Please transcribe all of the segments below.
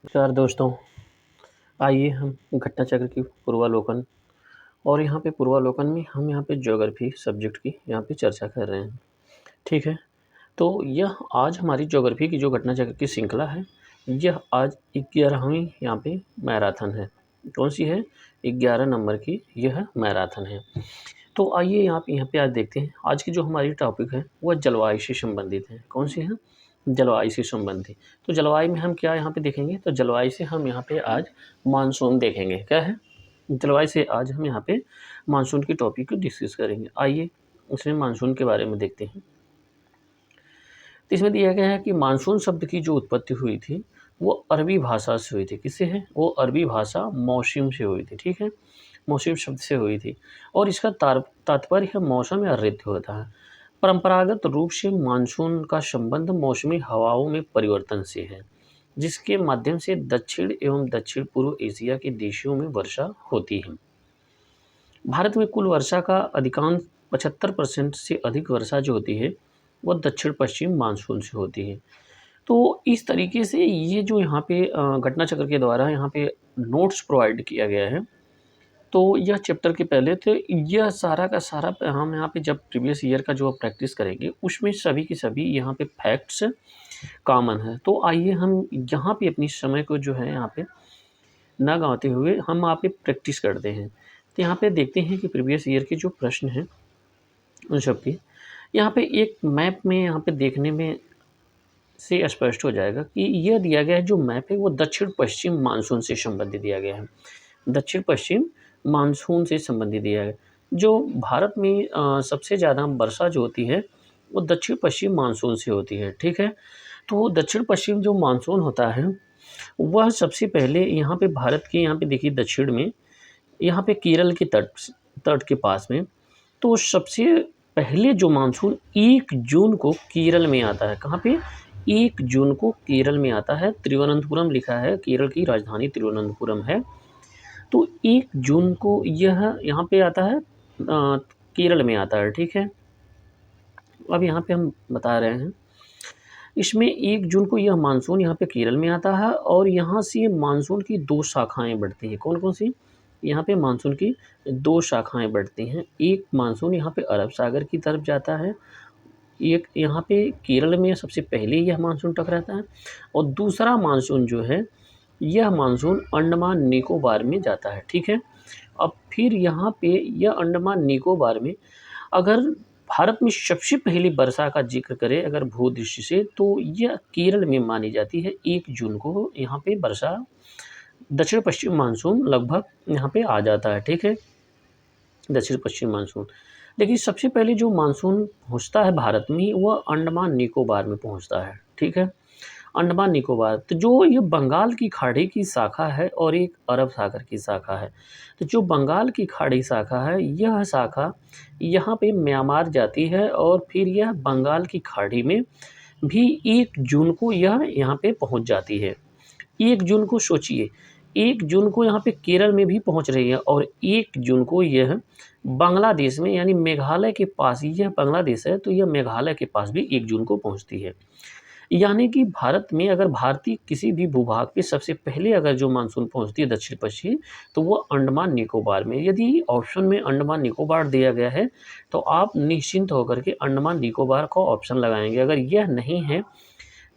नमस्कार दोस्तों, आइए हम घटना चक्र की पूर्वावलोकन और यहाँ पे पूर्वावलोकन में हम यहाँ पे ज्योग्राफी सब्जेक्ट की यहाँ पे चर्चा कर रहे हैं। ठीक है, तो यह आज हमारी ज्योग्राफी की जो घटना चक्र की श्रृंखला है, यह आज 11वीं यहाँ पे मैराथन है। कौन सी है? 11 नंबर की यह मैराथन है। तो आइए यहाँ पे आज देखते हैं, आज की जो हमारी टॉपिक है वह जलवायु से संबंधित है। कौन सी है? जलवायु से संबंधित। तो जलवायु में हम क्या यहाँ पे देखेंगे? तो जलवायु से हम यहाँ पे आज मानसून देखेंगे। क्या है? जलवायु से आज हम यहाँ पे मानसून की टॉपिक को डिस्कस करेंगे। आइए इसमें मानसून के बारे में देखते हैं। तो इसमें दिया गया है कि मानसून शब्द की जो उत्पत्ति हुई थी वो अरबी भाषा से हुई थी। किससे है? वो अरबी भाषा मौसम से हुई थी। ठीक है, मौसम शब्द से हुई थी और इसका तात्पर्य है मौसम या ऋतु होता है। परंपरागत रूप से मानसून का संबंध मौसमी हवाओं में परिवर्तन से है, जिसके माध्यम से दक्षिण एवं दक्षिण पूर्व एशिया के देशों में वर्षा होती है। भारत में कुल वर्षा का अधिकांश 75% से अधिक वर्षा जो होती है वह दक्षिण पश्चिम मानसून से होती है। तो इस तरीके से ये जो यहाँ पे घटना चक्र के द्वारा यहाँ पे नोट्स प्रोवाइड किया गया है, तो यह चैप्टर के पहले थे। यह सारा का सारा हम यहाँ पे जब प्रीवियस ईयर का जो प्रैक्टिस करेंगे उसमें सभी के सभी यहाँ पे फैक्ट्स कॉमन है। तो आइए हम यहाँ पे अपनी समय को जो है यहाँ पे ना गंवाते हुए हम यहाँ पे प्रैक्टिस करते हैं। तो यहाँ पे देखते हैं कि प्रीवियस ईयर के जो प्रश्न हैं उन सब की यहाँ पे एक मैप में यहाँ पे देखने में से स्पष्ट हो जाएगा कि यह दिया गया है जो मैप है वो दक्षिण पश्चिम मानसून से संबंधित दिया गया है। दक्षिण पश्चिम मानसून से संबंधित दिया है। जो भारत में सबसे ज़्यादा वर्षा जो होती है वो दक्षिण पश्चिम मानसून से होती है। ठीक है, तो दक्षिण पश्चिम जो मानसून होता है वह सबसे पहले यहाँ पे भारत के यहाँ पे देखिए दक्षिण में यहाँ पे केरल के तट के पास में, तो सबसे पहले जो मानसून 1 जून को केरल में आता है। कहाँ पे? 1 जून को केरल में आता है। तिरुवनंतपुरम लिखा है, केरल की राजधानी तिरुवनंतपुरम है। तो 1 जून को यह यहाँ पे आता है, केरल में आता है। ठीक है, अब यहाँ पे हम बता रहे हैं इसमें 1 जून को यह मानसून यहाँ पे केरल में आता है और यहाँ से मानसून की 2 शाखाएं बढ़ती हैं। कौन कौन सी? यहाँ पे मानसून की 2 शाखाएं बढ़ती हैं। एक मानसून यहाँ पे अरब सागर की तरफ जाता है, एक यहाँ पे केरल में सबसे पहले यह मानसून टकराता है और दूसरा मानसून जो है यह मानसून अंडमान निकोबार में जाता है। ठीक है, अब फिर यहाँ पे यह अंडमान निकोबार में अगर भारत में सबसे पहली वर्षा का जिक्र करें अगर भूदृष्टि से, तो यह केरल में मानी जाती है। 1 जून को यहाँ पे वर्षा दक्षिण पश्चिम मानसून लगभग यहाँ पे आ जाता है। ठीक है, दक्षिण पश्चिम मानसून। लेकिन सबसे पहले जो मानसून पहुँचता है भारत में वह अंडमान निकोबार में पहुँचता है। ठीक है, अंडमान निकोबार, तो जो ये बंगाल की खाड़ी की शाखा है और एक अरब सागर की शाखा है। तो जो बंगाल की खाड़ी शाखा है यह शाखा यहाँ पे म्यांमार जाती है और फिर यह बंगाल की खाड़ी में भी 1 जून को यह यहाँ पे पहुँच जाती है। 1 जून को सोचिए, 1 जून को यहाँ पे केरल में भी पहुँच रही है और 1 जून को यह बांग्लादेश में यानी मेघालय के पास, यह बांग्लादेश है तो यह मेघालय के पास भी 1 जून को पहुँचती है। यानी कि भारत में अगर भारतीय किसी भी भूभाग पे सबसे पहले अगर जो मानसून पहुंचती है दक्षिण पश्चिम, तो वो अंडमान निकोबार में। यदि ऑप्शन में अंडमान निकोबार दिया गया है तो आप निश्चिंत होकर के अंडमान निकोबार का ऑप्शन लगाएंगे। अगर यह नहीं है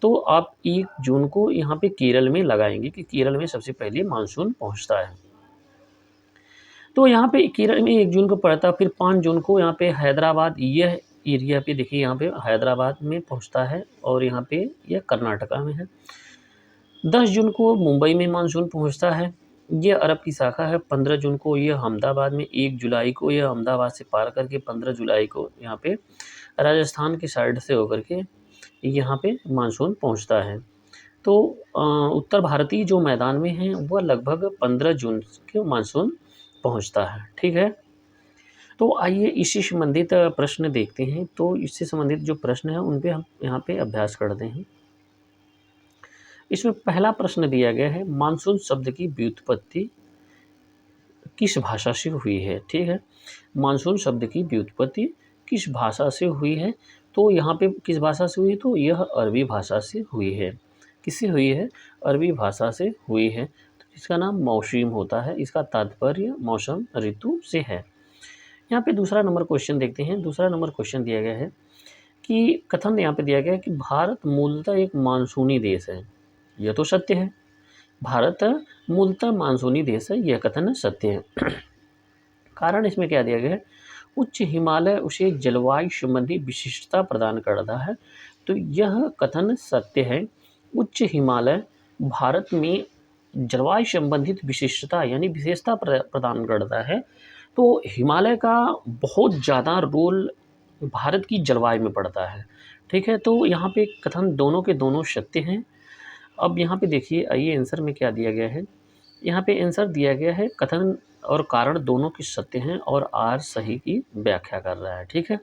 तो आप 1 जून को यहाँ पे केरल में लगाएंगे कि केरल में सबसे पहले मानसून पहुँचता है। तो यहाँ पे केरल में 1 जून को पड़ता है, फिर 5 जून को यहाँ पे हैदराबाद, यह एरिया पे देखिए यहाँ पे हैदराबाद में पहुँचता है और यहाँ पे यह कर्नाटका में है। 10 जून को मुंबई में मानसून पहुँचता है, ये अरब की शाखा है। 15 जून को यह अहमदाबाद में, 1 जुलाई को यह अहमदाबाद से पार करके 15 जुलाई को यहाँ पे राजस्थान की साइड से होकर के यहाँ पे मानसून पहुँचता है। तो उत्तर भारतीय जो मैदान में है वह लगभग 15 जून के मानसून पहुँचता है। ठीक है, तो आइए इससे संबंधित प्रश्न देखते हैं। तो इससे संबंधित जो प्रश्न है उन पे हम यहाँ पे अभ्यास करते हैं। इसमें पहला प्रश्न दिया गया है, मानसून शब्द की व्युत्पत्ति किस भाषा से हुई है? ठीक है, मानसून शब्द की व्युत्पत्ति किस भाषा से हुई है? तो यहाँ पे किस भाषा से हुई है? तो यह अरबी भाषा से हुई है। किससे हुई है? अरबी भाषा से हुई है। तो इसका नाम मौसीम होता है। इसका तात्पर्य मौसम, ऋतु से है। यहाँ पे दूसरा नंबर क्वेश्चन देखते हैं। दूसरा नंबर क्वेश्चन दिया गया है कि कथन यहाँ पे दिया गया है कि भारत मूलतः एक मानसूनी देश है। यह तो सत्य है। भारत मूलतः मानसूनी देश है, यह कथन सत्य है। कारण इसमें क्या दिया गया है? उच्च हिमालय उसे जलवायु संबंधी विशिष्टता प्रदान करता है। तो यह कथन सत्य है। उच्च हिमालय भारत में जलवायु संबंधित विशिष्टता यानी विशेषता प्रदान करता है। तो हिमालय का बहुत ज़्यादा रोल भारत की जलवायु में पड़ता है। ठीक है, तो यहाँ पे कथन दोनों के दोनों सत्य हैं। अब यहाँ पे देखिए, आइए आंसर में क्या दिया गया है। यहाँ पे आंसर दिया गया है कथन और कारण दोनों की सत्य हैं और आर सही की व्याख्या कर रहा है। ठीक है,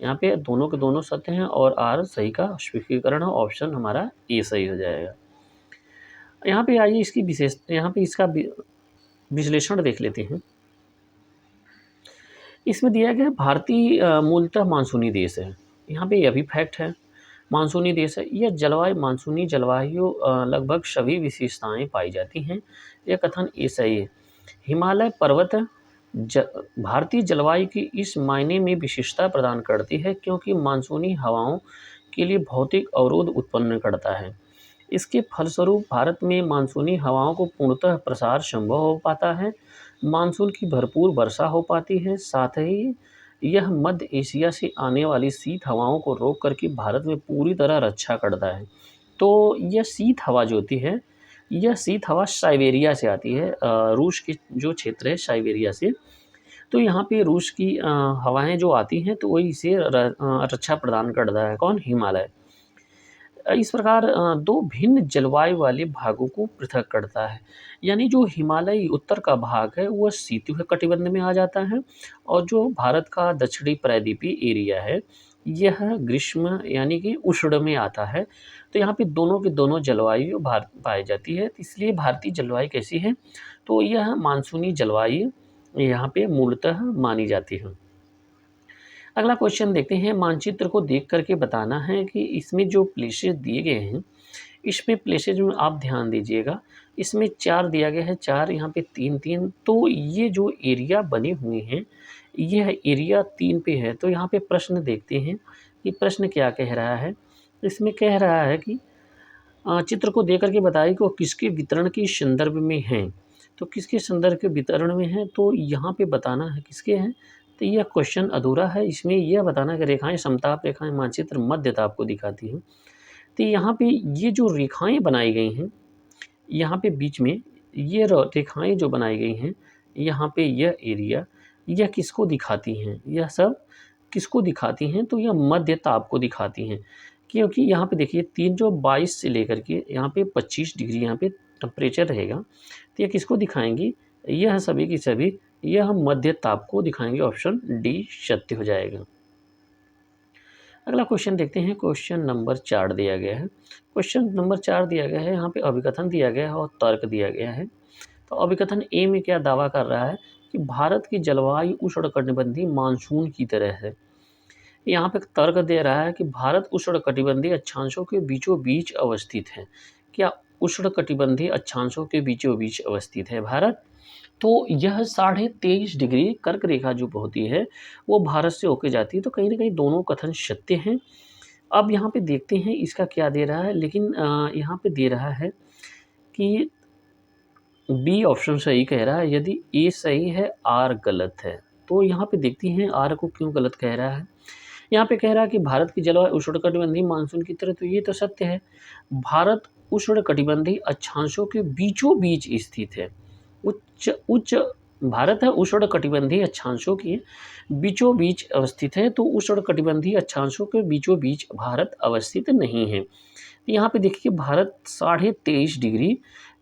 यहाँ पे दोनों के दोनों सत्य हैं और आर सही का स्वीकृतिकरण है। ऑप्शन हमारा ए सही हो जाएगा। यहाँ पे आइए इसकी विशेष, यहाँ पे इसका विश्लेषण देख लेते हैं। इसमें दिया गया भारतीय मूलतः मानसूनी देश है। यहाँ पे यह भी फैक्ट है, मानसूनी देश है। यह जलवायु मानसूनी जलवायु लगभग सभी विशेषताएं पाई जाती हैं। यह कथन ये सही है। हिमालय पर्वत भारतीय जलवायु की इस मायने में विशेषता प्रदान करती है क्योंकि मानसूनी हवाओं के लिए भौतिक अवरोध उत्पन्न करता है। इसके फलस्वरूप भारत में मानसूनी हवाओं को पूर्णतः प्रसार संभव हो पाता है। मानसून की भरपूर वर्षा हो पाती है। साथ ही यह मध्य एशिया से आने वाली शीत हवाओं को रोक करके भारत में पूरी तरह रक्षा करता है। तो यह शीत हवा जो होती है, यह शीत हवा साइबेरिया से आती है, रूस के जो क्षेत्र है साइबेरिया से। तो यहाँ पे रूस की हवाएं जो आती हैं तो वही इसे रक्षा प्रदान करता है। कौन? हिमालय। इस प्रकार दो भिन्न जलवायु वाले भागों को पृथक करता है। यानी जो हिमालयी उत्तर का भाग है वह शीतोष्ण कटिबंध में आ जाता है और जो भारत का दक्षिणी प्रायद्वीपीय एरिया है यह ग्रीष्म यानी कि उष्ण में आता है। तो यहाँ पे दोनों की दोनों जलवायु पाई जाती है। इसलिए भारतीय जलवायु कैसी है? तो यह मानसूनी जलवायु यहाँ पे मूलतः मानी जाती है। अगला क्वेश्चन देखते हैं। मानचित्र को देख करके बताना है कि इसमें जो प्लेसेस दिए गए हैं, इसमें प्लेसेस में आप ध्यान दीजिएगा। इसमें 4 दिया गया है, 4 यहाँ पे 3-3। तो ये जो एरिया बने हुए हैं, यह एरिया 3 पे है। तो यहाँ पे प्रश्न देखते हैं कि प्रश्न क्या कह रहा है। इसमें कह रहा है कि चित्र को देख करके बताइए कि वो किसके वितरण के संदर्भ में हैं। तो किसके संदर्भ के वितरण में है? तो यहाँ पे बताना है किसके हैं। तो यह क्वेश्चन अधूरा है। इसमें यह बताना है कि रेखाएं समताप रेखाएं मानचित्र मध्य ताप को दिखाती हैं। तो यहाँ पे ये जो रेखाएं बनाई गई हैं, यहाँ पे बीच में ये रेखाएं जो बनाई गई हैं, यहाँ पे यह एरिया, यह किसको दिखाती हैं? यह सब किसको दिखाती हैं? तो यह मध्य ताप को दिखाती हैं। क्योंकि यहाँ पे देखिए 3 जो 22 से लेकर के यहाँ पे 25 डिग्री यहाँ पे टेम्परेचर रहेगा। तो यह किसको दिखाएंगी? यह सभी की सभी यह मध्य ताप को दिखाएंगे। ऑप्शन डी सत्य हो जाएगा। अगला क्वेश्चन देखते हैं। क्वेश्चन नंबर 4 दिया गया है। क्वेश्चन नंबर 4 दिया गया है, यहाँ पे अभिकथन दिया गया है और तर्क दिया गया है। तो अभिकथन ए में क्या दावा कर रहा है कि भारत की जलवायु उष्णकटिबंधीय मानसून की तरह है। यहाँ पे तर्क दे रहा है कि भारत उष्णकटिबंधीय अक्षांशों के बीचों बीच अवस्थित है। क्या उष्णकटिबंधीय अक्षांशों के बीचों बीच अवस्थित है भारत? तो यह 23.5 डिग्री कर्क रेखा जो होती है वो भारत से होके जाती है। तो कहीं ना कहीं दोनों कथन सत्य हैं। अब यहाँ पे देखते हैं इसका क्या दे रहा है। लेकिन यहाँ पे दे रहा है कि बी ऑप्शन सही कह रहा है। यदि ए सही है, आर गलत है। तो यहाँ पे देखते हैं आर को क्यों गलत कह रहा है। यहाँ पे कह रहा है कि भारत की जलवायु उष्णकटिबंधीय मानसून की तरह। तो ये तो सत्य है। भारत उष्णकटिबंधीय अक्षांशों के बीचों बीच स्थित है। उच्च उच्च भारत है उष्णकटिबंधीय अक्षांशों के बीचों बीच अवस्थित है। तो उष्णकटिबंधीय अक्षांशों के बीचों बीच भारत अवस्थित नहीं है। यहाँ पे देखिए भारत 23.5 डिग्री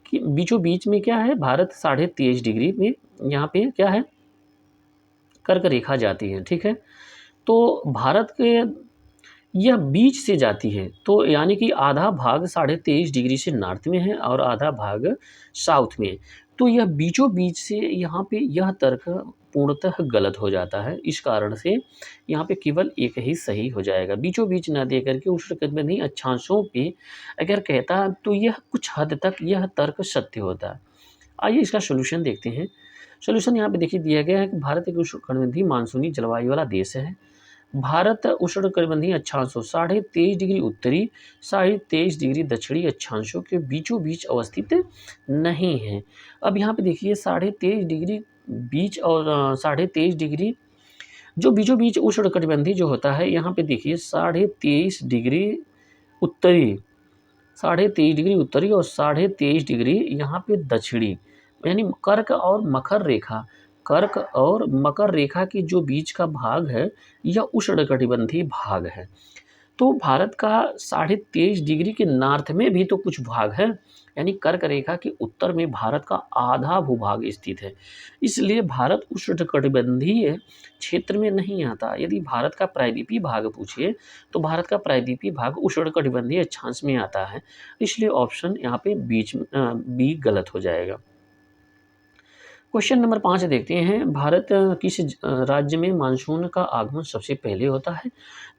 की बीचों बीच में क्या है? भारत 23.5 डिग्री में यहाँ पे क्या है? कर्क रेखा जाती है। ठीक है, तो भारत के यह बीच से जाती है। तो यानी कि आधा भाग 23.5 डिग्री से नॉर्थ में है और आधा भाग साउथ में। तो यह बीचों बीच से यहाँ पे यह तर्क पूर्णतः गलत हो जाता है। इस कारण से यहाँ पे केवल एक ही सही हो जाएगा। बीचों बीच ना दे करके उष्णकटिबंधीय अक्षांशों पे अगर कहता तो यह कुछ हद तक यह तर्क सत्य होता है। आइए इसका सॉल्यूशन देखते हैं। सॉल्यूशन यहाँ पे देखिए दिया गया है कि भारत एक उष्णकटिबंधीय मानसूनी जलवायु वाला देश है। भारत उष्णकटिबंधीय अक्षांशों 23.5 डिग्री उत्तरी, 23.5 डिग्री दक्षिणी अक्षांशों के बीचों बीच अवस्थित नहीं है। अब यहाँ पे देखिए 23.5 डिग्री बीच और 23.5 डिग्री जो बीचों बीच उष्णकटिबंधीय जो होता है, यहाँ पे देखिए 23.5 डिग्री उत्तरी, 23.5 डिग्री उत्तरी और 23.5 डिग्री यहाँ पे दक्षिणी, यानी कर्क और मकर रेखा की जो बीच का भाग है, यह उष्णकटिबंधीय भाग है। तो भारत का 23.5 डिग्री के नॉर्थ में भी तो कुछ भाग है, यानी कर्क रेखा के उत्तर में भारत का आधा भूभाग स्थित है। इसलिए भारत उष्णकटिबंधीय क्षेत्र में नहीं आता। यदि भारत का प्रायद्वीपीय भाग पूछिए तो भारत का प्रायद्वीपीय भाग उष्णकटिबंधीय अक्षांश में आता है। इसलिए ऑप्शन यहाँ पे बी गलत हो जाएगा। क्वेश्चन नंबर 5 देखते हैं। भारत किस राज्य में मानसून का आगमन सबसे पहले होता है?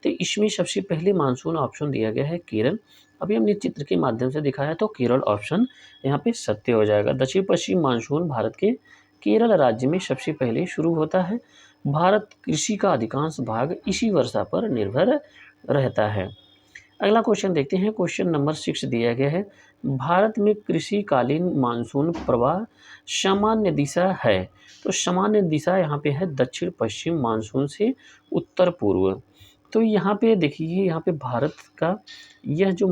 तो इसमें सबसे पहले मानसून ऑप्शन दिया गया है केरल। अभी हमने चित्र के माध्यम से दिखाया तो केरल ऑप्शन यहाँ पे सत्य हो जाएगा। दक्षिण पश्चिम मानसून भारत के केरल राज्य में सबसे पहले शुरू होता है। भारत कृषि का अधिकांश भाग इसी वर्षा पर निर्भर रहता है। अगला क्वेश्चन देखते हैं। क्वेश्चन नंबर 6 दिया गया है। भारत में कृषिकालीन मानसून प्रवाह सामान्य दिशा है। तो सामान्य दिशा यहाँ पे है दक्षिण पश्चिम मानसून से उत्तर पूर्व। तो यहाँ पे देखिए, यहाँ पे भारत का यह जो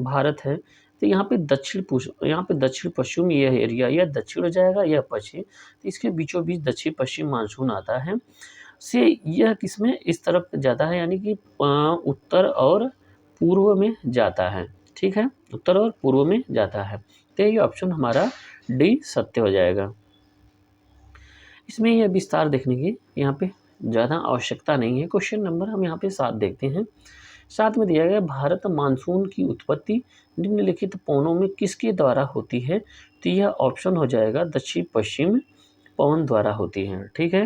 भारत है, तो यहाँ पे दक्षिण पश्चिम यह एरिया, यह दक्षिण हो जाएगा, यह पश्चिम, तो इसके बीचों बीच दक्षिण पश्चिम मानसून आता है। से यह किसमें इस तरफ ज़्यादा है, यानी कि उत्तर और पूर्व में जाता है। ठीक है, उत्तर और पूर्व में जाता है। तो ये ऑप्शन हमारा डी सत्य हो जाएगा। इसमें यह विस्तार देखने की यहाँ पे ज़्यादा आवश्यकता नहीं है। क्वेश्चन नंबर हम यहाँ पे 7 देखते हैं। 7 में दिया गया भारत मानसून की उत्पत्ति निम्नलिखित पवनों में किसके द्वारा होती है? तो यह ऑप्शन हो जाएगा दक्षिण पश्चिम पवन द्वारा होती है। ठीक है,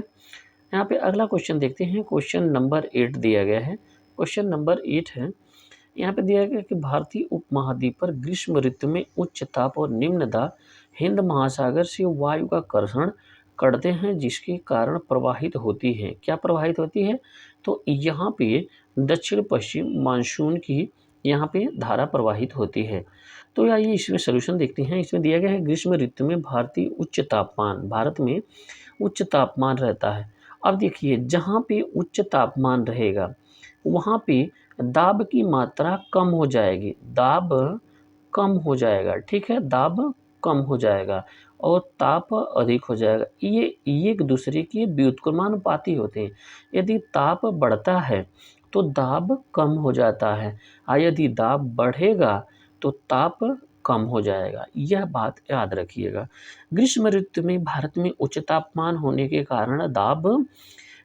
यहाँ पे अगला क्वेश्चन देखते हैं। क्वेश्चन नंबर 8 दिया गया है। क्वेश्चन नंबर 8 है, यहाँ पे दिया गया कि भारतीय उपमहाद्वीप पर ग्रीष्म ऋतु में उच्च ताप और निम्न दाब हिंद महासागर से वायु का कर्षण करते हैं, जिसके कारण प्रवाहित होती है। क्या प्रवाहित होती है? तो यहाँ पे दक्षिण पश्चिम मानसून की यहाँ पे धारा प्रवाहित होती है। तो आइए इसमें सलूशन देखते हैं। इसमें दिया गया है ग्रीष्म ऋतु में भारत में उच्च तापमान रहता है। अब देखिए, जहाँ पे उच्च तापमान रहेगा वहाँ पे दाब की मात्रा कम हो जाएगी, दाब कम हो जाएगा। ठीक है, दाब कम हो जाएगा और ताप अधिक हो जाएगा। ये एक दूसरे के व्युत्क्रमानुपाती होते हैं। यदि ताप बढ़ता है तो दाब कम हो जाता है, और यदि दाब बढ़ेगा तो ताप कम हो जाएगा। यह बात याद रखिएगा। ग्रीष्म ऋतु में भारत में उच्च तापमान होने के कारण दाब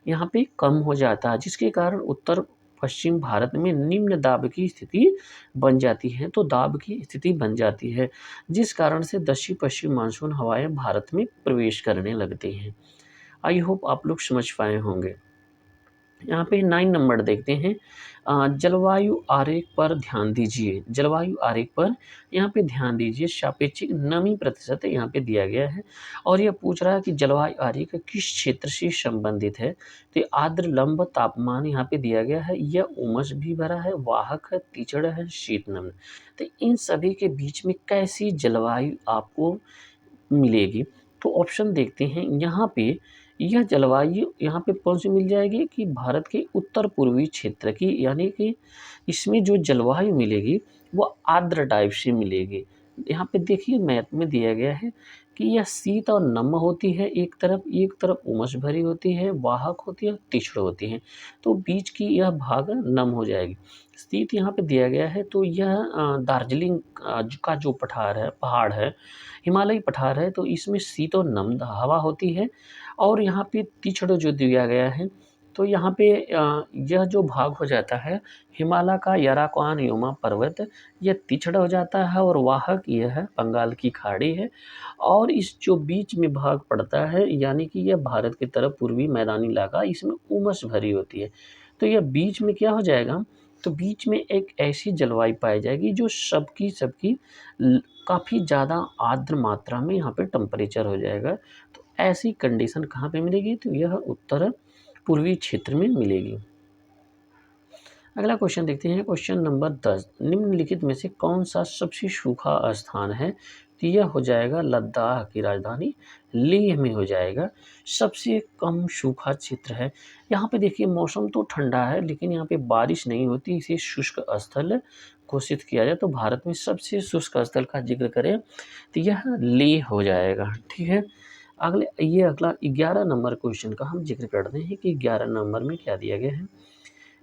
यहाँ पे कम हो जाता है, जिसके कारण उत्तर पश्चिम भारत में निम्न दाब की स्थिति बन जाती है। तो दाब की स्थिति बन जाती है, जिस कारण से दक्षिण पश्चिम मानसून हवाएं भारत में प्रवेश करने लगती हैं। आई होप आप लोग समझ पाए होंगे। यहाँ पे 9 नंबर देखते हैं। जलवायु आरेख पर ध्यान दीजिए। जलवायु आरेख पर यहाँ पे ध्यान दीजिए। सापेक्षिक नमी प्रतिशत यहाँ पे दिया गया है और यह पूछ रहा है कि जलवायु आरेख किस क्षेत्र से संबंधित है। तो आर्द्र लंब तापमान यहाँ पे दिया गया है। यह उमस भी भरा है, वाहक है, तीक्ष्ण है, शीत नम्य। तो इन सभी के बीच में कैसी जलवायु आपको मिलेगी? तो ऑप्शन देखते हैं। यहाँ पे यह जलवायु यहाँ पे कौन सी मिल जाएगी कि भारत के उत्तर पूर्वी क्षेत्र की, यानी कि इसमें जो जलवायु मिलेगी वो आर्द्र टाइप से मिलेगी। यहाँ पे देखिए मैप में दिया गया है कि यह शीत और नम होती है एक तरफ उमस भरी होती है, वाहक होती है, तीक्ष्ण होती है। तो बीच की यह भाग नम हो जाएगी। शीत यहाँ पे दिया गया है, तो यह दार्जिलिंग का जो पहाड़ है, हिमालयी पठार है, तो इसमें शीत और नम हवा होती है। और यहाँ पे तीक्ष्ण जो दिया गया है तो यहाँ पे यह जो भाग हो जाता है हिमालय का याराकुआन पर्वत, यह तिछड़ हो जाता है और वाहक यह है बंगाल की खाड़ी है। और इस जो बीच में भाग पड़ता है यानी कि यह भारत की तरफ पूर्वी मैदानी इलाका, इसमें उमस भरी होती है। तो यह बीच में क्या हो जाएगा, तो बीच में एक ऐसी जलवायु पाई जाएगी जो सबकी सबकी काफ़ी ज़्यादा आर्द्र मात्रा में यहाँ पे टेम्परेचर हो जाएगा। तो ऐसी कंडीशन कहाँ पे मिलेगी, तो यह उत्तर पूर्वी क्षेत्र में मिलेगी। अगला क्वेश्चन देखते हैं, क्वेश्चन नंबर 10, निम्नलिखित में से कौन सा सबसे सूखा स्थान है, तो यह हो जाएगा लद्दाख की राजधानी लेह में हो जाएगा। सबसे कम सूखा क्षेत्र है। यहाँ पे देखिए मौसम तो ठंडा है लेकिन यहाँ पे बारिश नहीं होती, इसे शुष्क स्थल घोषित किया जाए। तो भारत में सबसे शुष्क स्थल का जिक्र करें तो यह लेह हो जाएगा। ठीक है, अगला 11 नंबर क्वेश्चन का हम जिक्र करते हैं कि 11 नंबर में क्या दिया गया है।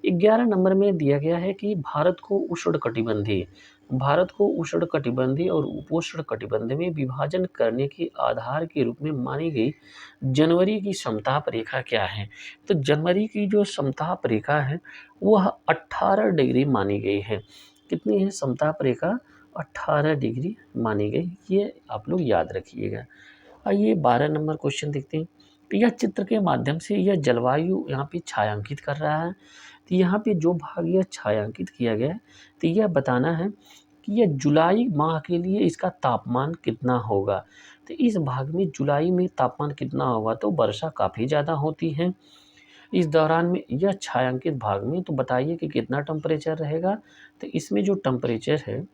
11 नंबर में दिया गया है कि भारत को उष्णकटिबंधीय और उपोष्णकटिबंधीय में विभाजन करने के आधार के रूप में मानी गई जनवरी की समताप रेखा क्या है। तो जनवरी की जो समताप रेखा है वह 18 डिग्री मानी गई है। कितनी है समताप रेखा, 18 डिग्री मानी गई, ये आप लोग याद रखिएगा। आइए 12 नंबर क्वेश्चन देखते हैं। तो यह चित्र के माध्यम से यह जलवायु यहाँ पे छायांकित कर रहा है। तो यहाँ पे जो भाग यह छायांकित किया गया है तो यह बताना है कि यह जुलाई माह के लिए इसका तापमान कितना होगा। तो इस भाग में जुलाई में तापमान कितना होगा, तो वर्षा काफ़ी ज़्यादा होती है इस दौरान में यह छायांकित भाग में। तो बताइए कि कितना टेम्परेचर रहेगा। तो इसमें जो टेम्परेचर है,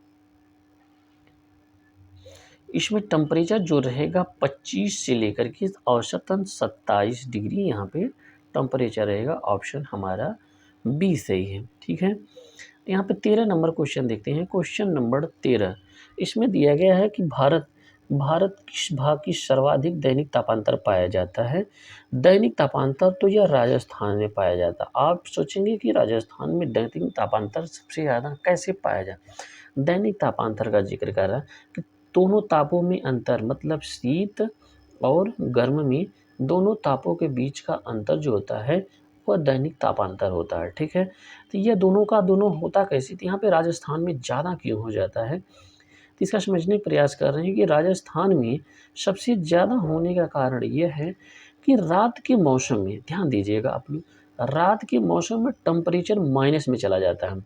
इसमें टेम्परेचर जो रहेगा 25 से लेकर के औसतन 27 डिग्री यहाँ पे टेम्परेचर रहेगा। ऑप्शन हमारा बी सही है। ठीक है, यहाँ पे 13 नंबर क्वेश्चन देखते हैं। क्वेश्चन नंबर 13, इसमें दिया गया है कि भारत किस भाग की सर्वाधिक दैनिक तापांतर पाया जाता है। दैनिक तापांतर तो यह राजस्थान में पाया जाता है। आप सोचेंगे कि राजस्थान में दैनिक तापांतर सबसे ज़्यादा कैसे पाया जाए। दैनिक तापांतर का जिक्र कर रहा है कि दोनों तापों में अंतर, मतलब शीत और गर्म में दोनों तापों के बीच का अंतर जो होता है वह दैनिक तापांतर होता है। ठीक है, तो ये दोनों का दोनों होता कैसे, तो यहाँ पे राजस्थान में ज़्यादा क्यों हो जाता है, तो इसका समझने का प्रयास कर रहे हैं कि राजस्थान में सबसे ज़्यादा होने का कारण यह है कि रात के मौसम में, ध्यान दीजिएगा आप लोग, रात के मौसम में टेम्परेचर माइनस में चला जाता है।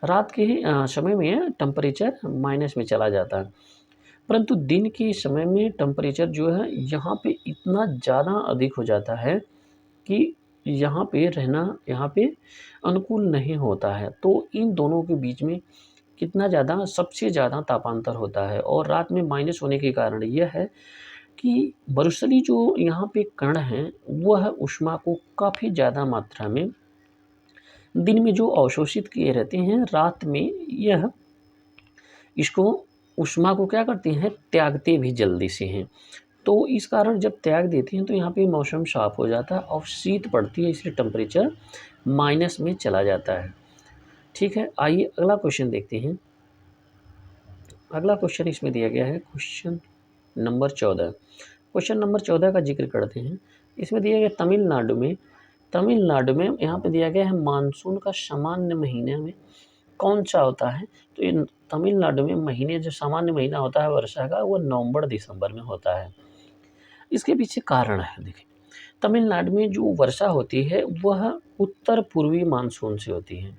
रात के समय में टेम्परेचर माइनस में चला जाता है, परंतु दिन के समय में टेम्परेचर जो है यहाँ पे इतना ज़्यादा अधिक हो जाता है कि यहाँ पे रहना यहाँ पे अनुकूल नहीं होता है। तो इन दोनों के बीच में कितना ज़्यादा, सबसे ज़्यादा तापांतर होता है। और रात में माइनस होने के कारण यह है कि बरुसली जो यहाँ पे कण हैं वह ऊष्मा को काफ़ी ज़्यादा मात्रा में दिन में जो अवशोषित किए रहते हैं, रात में यह इसको ऊष्मा को क्या करते हैं, त्यागते भी जल्दी से हैं। तो इस कारण जब त्याग देते हैं तो यहाँ पे मौसम साफ हो जाता है और शीत पड़ती है, इसलिए टेम्परेचर माइनस में चला जाता है। ठीक है, आइए अगला क्वेश्चन देखते हैं। अगला क्वेश्चन इसमें दिया गया है क्वेश्चन नंबर 14। क्वेश्चन नंबर 14 का जिक्र करते हैं। इसमें दिया गया तमिलनाडु में यहाँ पे दिया गया है मानसून का सामान्य महीने में कौन सा होता है। तो ये तमिलनाडु में महीने जो सामान्य महीना होता है वर्षा का, वो नवंबर दिसंबर में होता है। इसके पीछे कारण है, देखिए तमिलनाडु में जो वर्षा होती है वह उत्तर पूर्वी मानसून से होती है,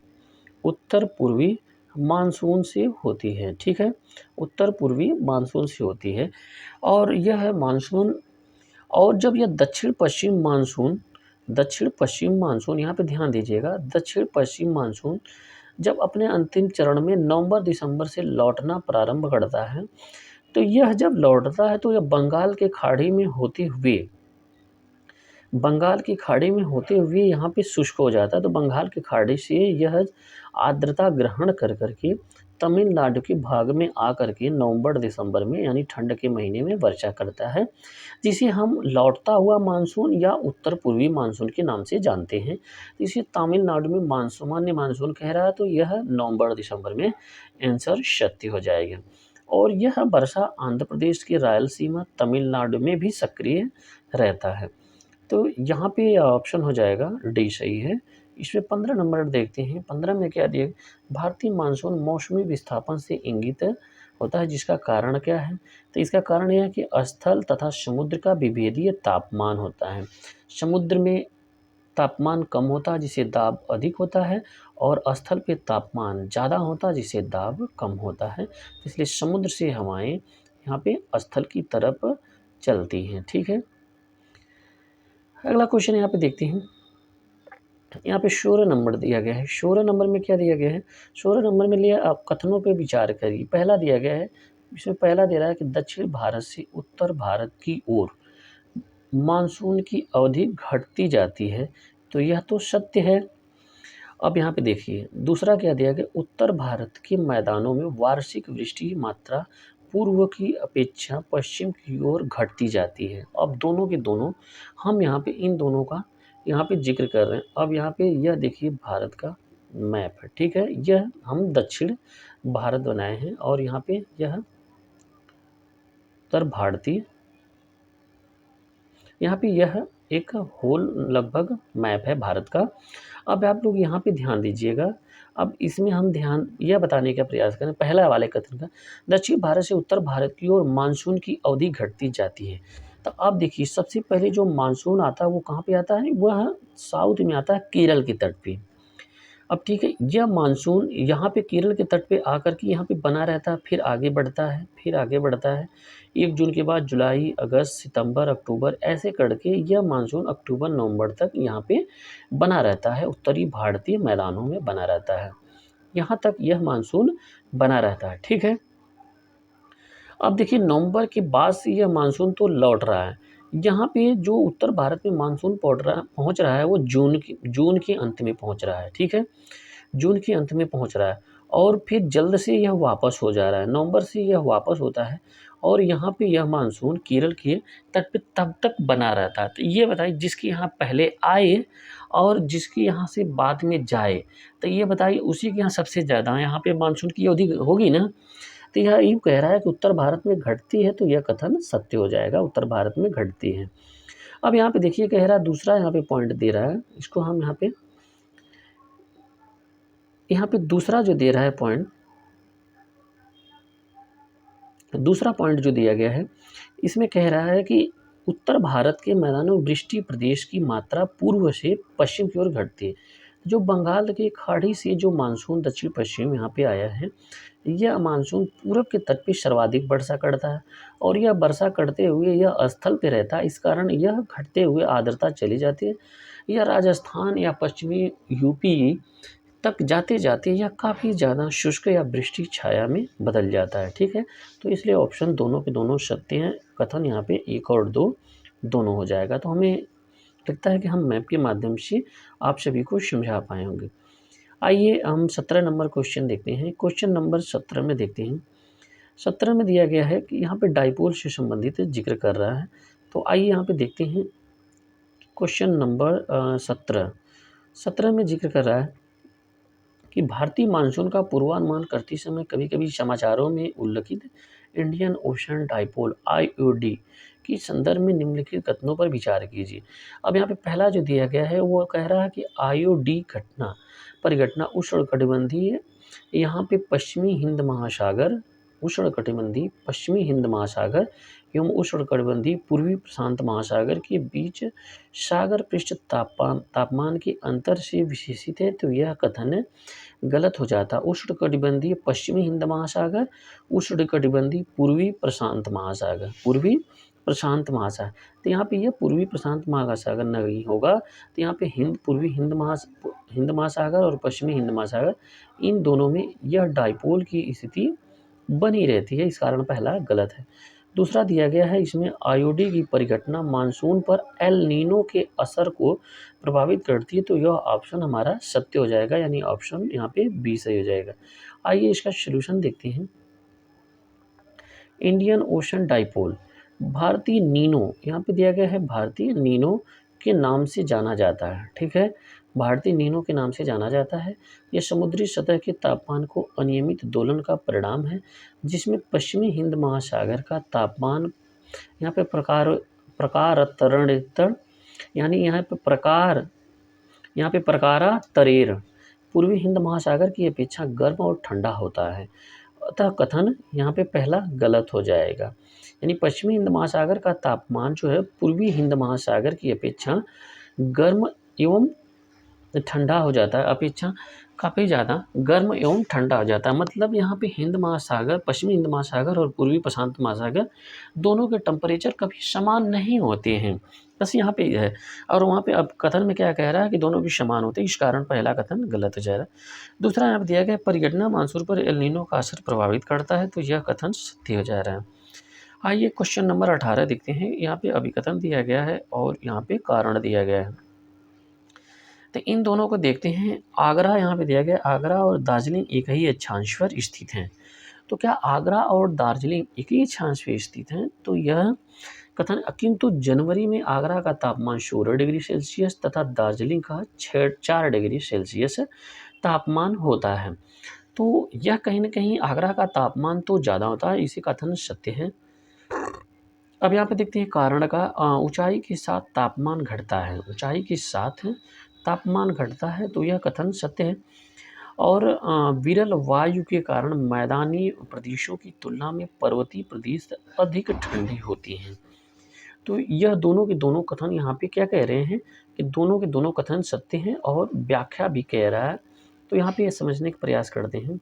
उत्तर पूर्वी मानसून से होती है। ठीक है, उत्तर पूर्वी मानसून से होती है। और यह मानसून, और जब यह दक्षिण पश्चिम मानसून यहाँ पे ध्यान दीजिएगा, दक्षिण पश्चिम मानसून जब अपने अंतिम चरण में नवंबर दिसंबर से लौटना प्रारंभ करता है, तो यह जब लौटता है तो यह बंगाल की खाड़ी में होते हुए यहाँ पे शुष्क हो जाता है। तो बंगाल की खाड़ी से यह आर्द्रता ग्रहण कर के तमिलनाडु के भाग में आकर के नवंबर दिसंबर में यानी ठंड के महीने में वर्षा करता है, जिसे हम लौटता हुआ मानसून या उत्तर पूर्वी मानसून के नाम से जानते हैं। इसे तमिलनाडु में सामान्य मानसून कह रहा है, तो यह नवंबर दिसंबर में आंसर सत्य हो जाएगा। और यह वर्षा आंध्र प्रदेश के रायलसीमा तमिलनाडु में भी सक्रिय रहता है। तो यहाँ पे ऑप्शन हो जाएगा डी सही है। इसमें 15 नंबर देखते हैं, 15 में क्या दिया? भारतीय मानसून मौसमी विस्थापन से इंगित होता है, जिसका कारण क्या है? तो इसका कारण यह है कि स्थल तथा समुद्र का विभेदीय तापमान होता है। समुद्र में तापमान कम होता है जिससे दाब अधिक होता है, और स्थल पे तापमान ज़्यादा होता है जिससे दाब कम होता है। इसलिए समुद्र से हवाएं यहाँ पे स्थल की तरफ चलती हैं। ठीक है, अगला क्वेश्चन यहाँ पे देखते हैं। यहाँ पे 16 नंबर दिया गया है। 16 नंबर में क्या दिया गया है? 16 नंबर में लिया, आप कथनों पे विचार करिए। पहला दिया गया है, इसमें पहला दे रहा है कि दक्षिण भारत से उत्तर भारत की ओर मानसून की अवधि घटती जाती है, तो यह तो सत्य है। अब यहाँ पे देखिए दूसरा क्या दिया गया, उत्तर भारत के मैदानों में वार्षिक वृष्टि की मात्रा पूर्व की अपेक्षा पश्चिम की ओर घटती जाती है। अब दोनों के दोनों हम यहाँ पे इन दोनों का यहाँ पे जिक्र कर रहे हैं। अब यहाँ पे यह देखिए भारत का मैप है, ठीक है, यह हम दक्षिण भारत बनाए हैं और यहाँ पे यह उत्तर भारतीय, यहाँ पे यह एक होल लगभग मैप है भारत का। अब आप लोग यहाँ पे ध्यान दीजिएगा। अब इसमें हम ध्यान यह बताने का प्रयास करें, पहला वाले कथन का, दक्षिण भारत से उत्तर भारत की ओर मानसून की अवधि घटती जाती है। तो आप देखिए सबसे पहले जो मानसून आता है वो कहाँ पे आता है? वह साउथ में आता है, केरल के तट पे। अब ठीक है, यह मानसून यहाँ पे केरल के तट पे आकर के यहाँ पे बना रहता है, फिर आगे बढ़ता है, फिर आगे बढ़ता है। 1 जून के बाद जुलाई, अगस्त, सितंबर, अक्टूबर ऐसे करके यह मानसून अक्टूबर नवंबर तक यहाँ पे बना रहता है, उत्तरी भारतीय मैदानों में बना रहता है। यहाँ तक यह मानसून बना रहता है, ठीक है। अब देखिए नवंबर के बाद से यह मानसून तो लौट रहा है। यहाँ पे जो उत्तर भारत में मानसून पहुँच रहा है वो जून के अंत में पहुँच रहा है, ठीक है। जून के अंत में पहुँच रहा है और फिर जल्द से यह वापस हो जा रहा है। नवंबर से यह वापस होता है और यहाँ पे यह मानसून केरल के तट पे तब तक बना रहता है। तो ये बताइए जिसके यहाँ पहले आए और जिसके यहाँ से बाद में जाए, तो ये बताइए उसी के यहाँ सबसे ज़्यादा यहाँ पे मानसून की अवधि होगी ना। तो यह यूँ कह रहा है कि उत्तर भारत में घटती है, तो यह कथन सत्य हो जाएगा, उत्तर भारत में घटती है। अब यहाँ पे देखिए कह रहा है दूसरा यहाँ पे पॉइंट दे रहा है, इसको हम यहाँ पे दूसरा जो दे रहा है पॉइंट, दूसरा पॉइंट जो दिया गया है इसमें कह रहा है कि उत्तर भारत के मैदानों में वृष्टि प्रदेश की मात्रा पूर्व से पश्चिम की ओर घटती है। जो बंगाल की खाड़ी से जो मानसून दक्षिण पश्चिम यहाँ पे आया है, यह मानसून पूरब के तट पे सर्वाधिक वर्षा करता है और यह वर्षा करते हुए यह स्थल पे रहता है। इस कारण यह घटते हुए आर्द्रता चली जाती है। यह राजस्थान या पश्चिमी यूपी तक जाते-जाते यह काफ़ी ज़्यादा शुष्क या वृष्टि छाया में बदल जाता है, ठीक है। तो इसलिए ऑप्शन दोनों के दोनों सत्य हैं। कथन यहाँ पे 1 और 2 दोनों हो जाएगा। तो हमें लगता है कि हम मैप के माध्यम से आप सभी को समझा पाए होंगे। आइए हम 17 नंबर क्वेश्चन देखते हैं। क्वेश्चन नंबर 17 में देखते हैं। 17 में दिया गया है कि यहाँ पे डाइपोल से संबंधित ज़िक्र कर रहा है। तो आइए यहाँ पे देखते हैं क्वेश्चन नंबर 17। 17 में ज़िक्र कर रहा है कि भारतीय मानसून का पूर्वानुमान करते समय कभी-कभी समाचारों में उल्लिखित इंडियन ओशन डाइपोल (आईओडी) के संदर्भ में निम्नलिखित कथनों पर विचार कीजिए। अब यहाँ पे पहला जो दिया गया है वो कह रहा है कि आईओडी परिघटना उष्णकटिबंधीय यहाँ पे उष्णकटिबंधीय पश्चिमी हिंद महासागर एवं उष्णकटिबंधीय पूर्वी प्रशांत महासागर के बीच सागर पृष्ठ तापमान के अंतर से विशेषित है। तो यह कथन गलत हो जाता। उष्णकटिबंधीय पश्चिमी हिंद महासागर, उष्णकटिबंधीय पूर्वी प्रशांत महासागर, पूर्वी प्रशांत महासागर। तो यहाँ पे यह पूर्वी प्रशांत महासागर नहीं होगा। तो यहाँ पे पूर्वी हिंद महासागर और पश्चिमी हिंद महासागर, इन दोनों में यह डाइपोल की स्थिति बनी रहती है। इस कारण पहला गलत है। दूसरा दिया गया है इसमें आईओडी की परिघटना मानसून पर एल नीनो के असर को प्रभावित करती है। तो यह ऑप्शन हमारा सत्य हो जाएगा, यानी ऑप्शन यहाँ पे बी सही हो जाएगा। आइए इसका सॉल्यूशन देखते हैं। इंडियन ओशन डाइपोल भारतीय नीनो, यहाँ पे दिया गया है भारतीय नीनो के नाम से जाना जाता है, ठीक है। भारतीय नीनो के नाम से जाना जाता है। यह समुद्री सतह के तापमान को अनियमित दोलन का परिणाम है, जिसमें पश्चिमी हिंद महासागर का तापमान यहाँ पे प्रकारांतरण यानी यहाँ पे प्रकारा तरेर पूर्वी हिंद महासागर की अपेक्षा गर्म और ठंडा होता है। अतः कथन यहाँ पे पहला गलत हो जाएगा। यानी पश्चिमी हिंद महासागर का तापमान जो है पूर्वी हिंद महासागर की अपेक्षा गर्म एवं ठंडा हो जाता है, अपेक्षा काफ़ी ज़्यादा गर्म एवं ठंडा हो जाता है। मतलब यहाँ पे हिंद महासागर, पश्चिमी हिंद महासागर और पूर्वी प्रशांत महासागर दोनों के टेम्परेचर कभी समान नहीं होते हैं। बस यहाँ पे ये है। और वहाँ पे अब कथन में क्या कह रहा है कि दोनों भी समान होते हैं, इस कारण पहला कथन गलत हो जाएगा। दूसरा यहाँ पे दिया गया परिघटना मानसून पर एल नीनो का असर प्रभावित करता है, तो यह कथन सत्य हो जा रहा है। आइए क्वेश्चन नंबर 18 देखते हैं। यहाँ पे अभिकथन दिया गया है और यहाँ पे कारण दिया गया है। तो इन दोनों को देखते हैं। आगरा यहाँ पे दिया गया, आगरा और दार्जिलिंग एक ही अक्षांश पर स्थित हैं। तो क्या आगरा और दार्जिलिंग एक ही अक्षांश पर स्थित हैं? तो यह कथन, किंतु जनवरी में आगरा का तापमान 16 डिग्री सेल्सियस तथा दार्जिलिंग का 4 डिग्री सेल्सियस तापमान होता है। तो यह कहीं न कहीं आगरा का तापमान तो ज़्यादा होता है, इसी कथन सत्य है। अब यहाँ पे देखते हैं कारण का, ऊंचाई के साथ तापमान घटता है, ऊंचाई के साथ तापमान घटता है, तो यह कथन सत्य है। और विरल वायु के कारण मैदानी प्रदेशों की तुलना में पर्वतीय प्रदेश अधिक ठंडी होती हैं। तो यह दोनों के दोनों कथन यहाँ पे क्या कह रहे हैं कि दोनों के दोनों कथन सत्य हैं और व्याख्या भी कह रहा है। तो यहाँ पे समझने का प्रयास करते हैं।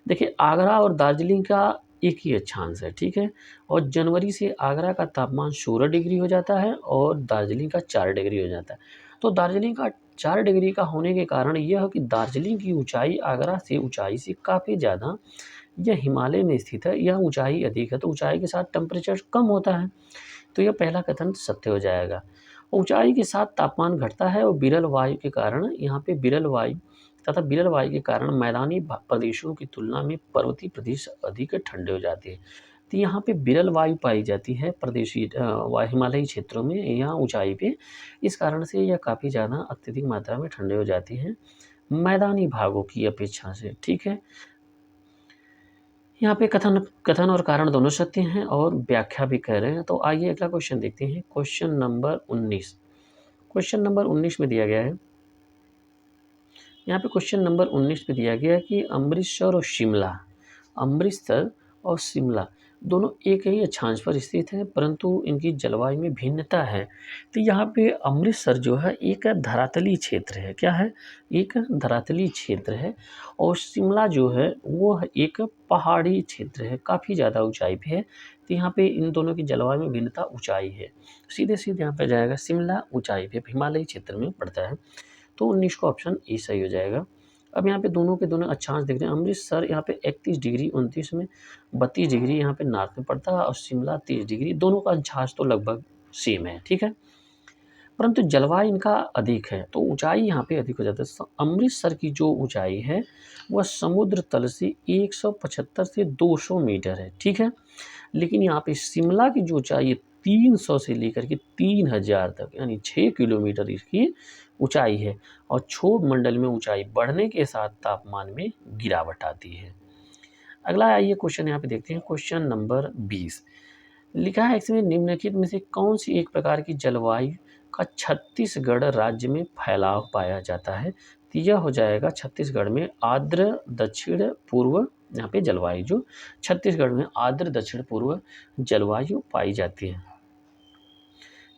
देखिए, आगरा और दार्जिलिंग का एक ही अक्षांश है, ठीक है। और जनवरी से आगरा का तापमान 16 डिग्री हो जाता है और दार्जिलिंग का 4 डिग्री हो जाता है। तो दार्जिलिंग का 4 डिग्री का होने के कारण यह है कि दार्जिलिंग की ऊंचाई आगरा से ऊंचाई से काफ़ी ज़्यादा, यह हिमालय में स्थित है, यह ऊंचाई अधिक है, तो ऊंचाई के साथ टेम्परेचर कम होता है। तो यह पहला कथन सत्य हो जाएगा। ऊंचाई के साथ तापमान घटता है और विरल वायु के कारण, यहाँ पे विरल वायु के कारण मैदानी प्रदेशों की तुलना में पर्वतीय प्रदेश अधिक ठंडे हो जाते हैं। तो यहाँ पे विरल वायु पाई जाती है प्रदेशी हिमालयी क्षेत्रों में, यहाँ ऊंचाई पे, इस कारण से यह काफ़ी ज़्यादा अत्यधिक मात्रा में ठंडे हो जाते हैं मैदानी भागों की अपेक्षा से, ठीक है। यहाँ पे कथन कथन और कारण दोनों सत्य हैं और व्याख्या भी कह रहे हैं। तो आइए अगला क्वेश्चन देखते हैं। Question number 19। क्वेश्चन नंबर 19 में दिया गया है, यहाँ पे क्वेश्चन नंबर 19 पे दिया गया है कि अमृतसर और शिमला दोनों एक ही अक्षांश पर स्थित हैं, परंतु इनकी जलवायु में भिन्नता है। तो यहाँ पे अमृतसर जो है एक धरातली क्षेत्र है, क्या है? एक धरातली क्षेत्र है। और शिमला जो है वो एक पहाड़ी क्षेत्र है, काफ़ी ज़्यादा ऊंचाई पे है। तो यहाँ पे इन दोनों की जलवायु में भिन्नता ऊंचाई है। सीधे सीधे यहाँ पे जाएगा, शिमला ऊंचाई पे हिमालयी क्षेत्र में पड़ता है। तो 19 का ऑप्शन ए सही हो जाएगा। अब यहाँ पे दोनों के दोनों अक्षांश देख रहे हैं। अमृतसर यहाँ पे 31 डिग्री 29 में, 32 डिग्री यहाँ पे नॉर्थ में पड़ता है और शिमला 30 डिग्री। दोनों का अक्षांश तो लगभग सेम है, ठीक है। परंतु जलवायु इनका अधिक है, तो ऊंचाई यहाँ पे अधिक हो जाता है। अमृतसर की जो ऊंचाई है वह समुद्र तल से 175 से 200 मीटर है, ठीक है। लेकिन यहाँ पे शिमला की जो ऊंचाई है 300 से लेकर के 3000 तक, यानी 6 किलोमीटर इसकी ऊंचाई है। और क्षोभ मंडल में ऊंचाई बढ़ने के साथ तापमान में गिरावट आती है। अगला आइए क्वेश्चन यहाँ पे देखते हैं। क्वेश्चन नंबर 20 लिखा है, इसमें निम्नलिखित में से कौन सी एक प्रकार की जलवायु का छत्तीसगढ़ राज्य में फैलाव पाया जाता है? तो यह हो जाएगा छत्तीसगढ़ में आर्द्र दक्षिण पूर्व, यहाँ पे जलवायु जो छत्तीसगढ़ में आर्द्र दक्षिण पूर्व जलवायु पाई जाती है।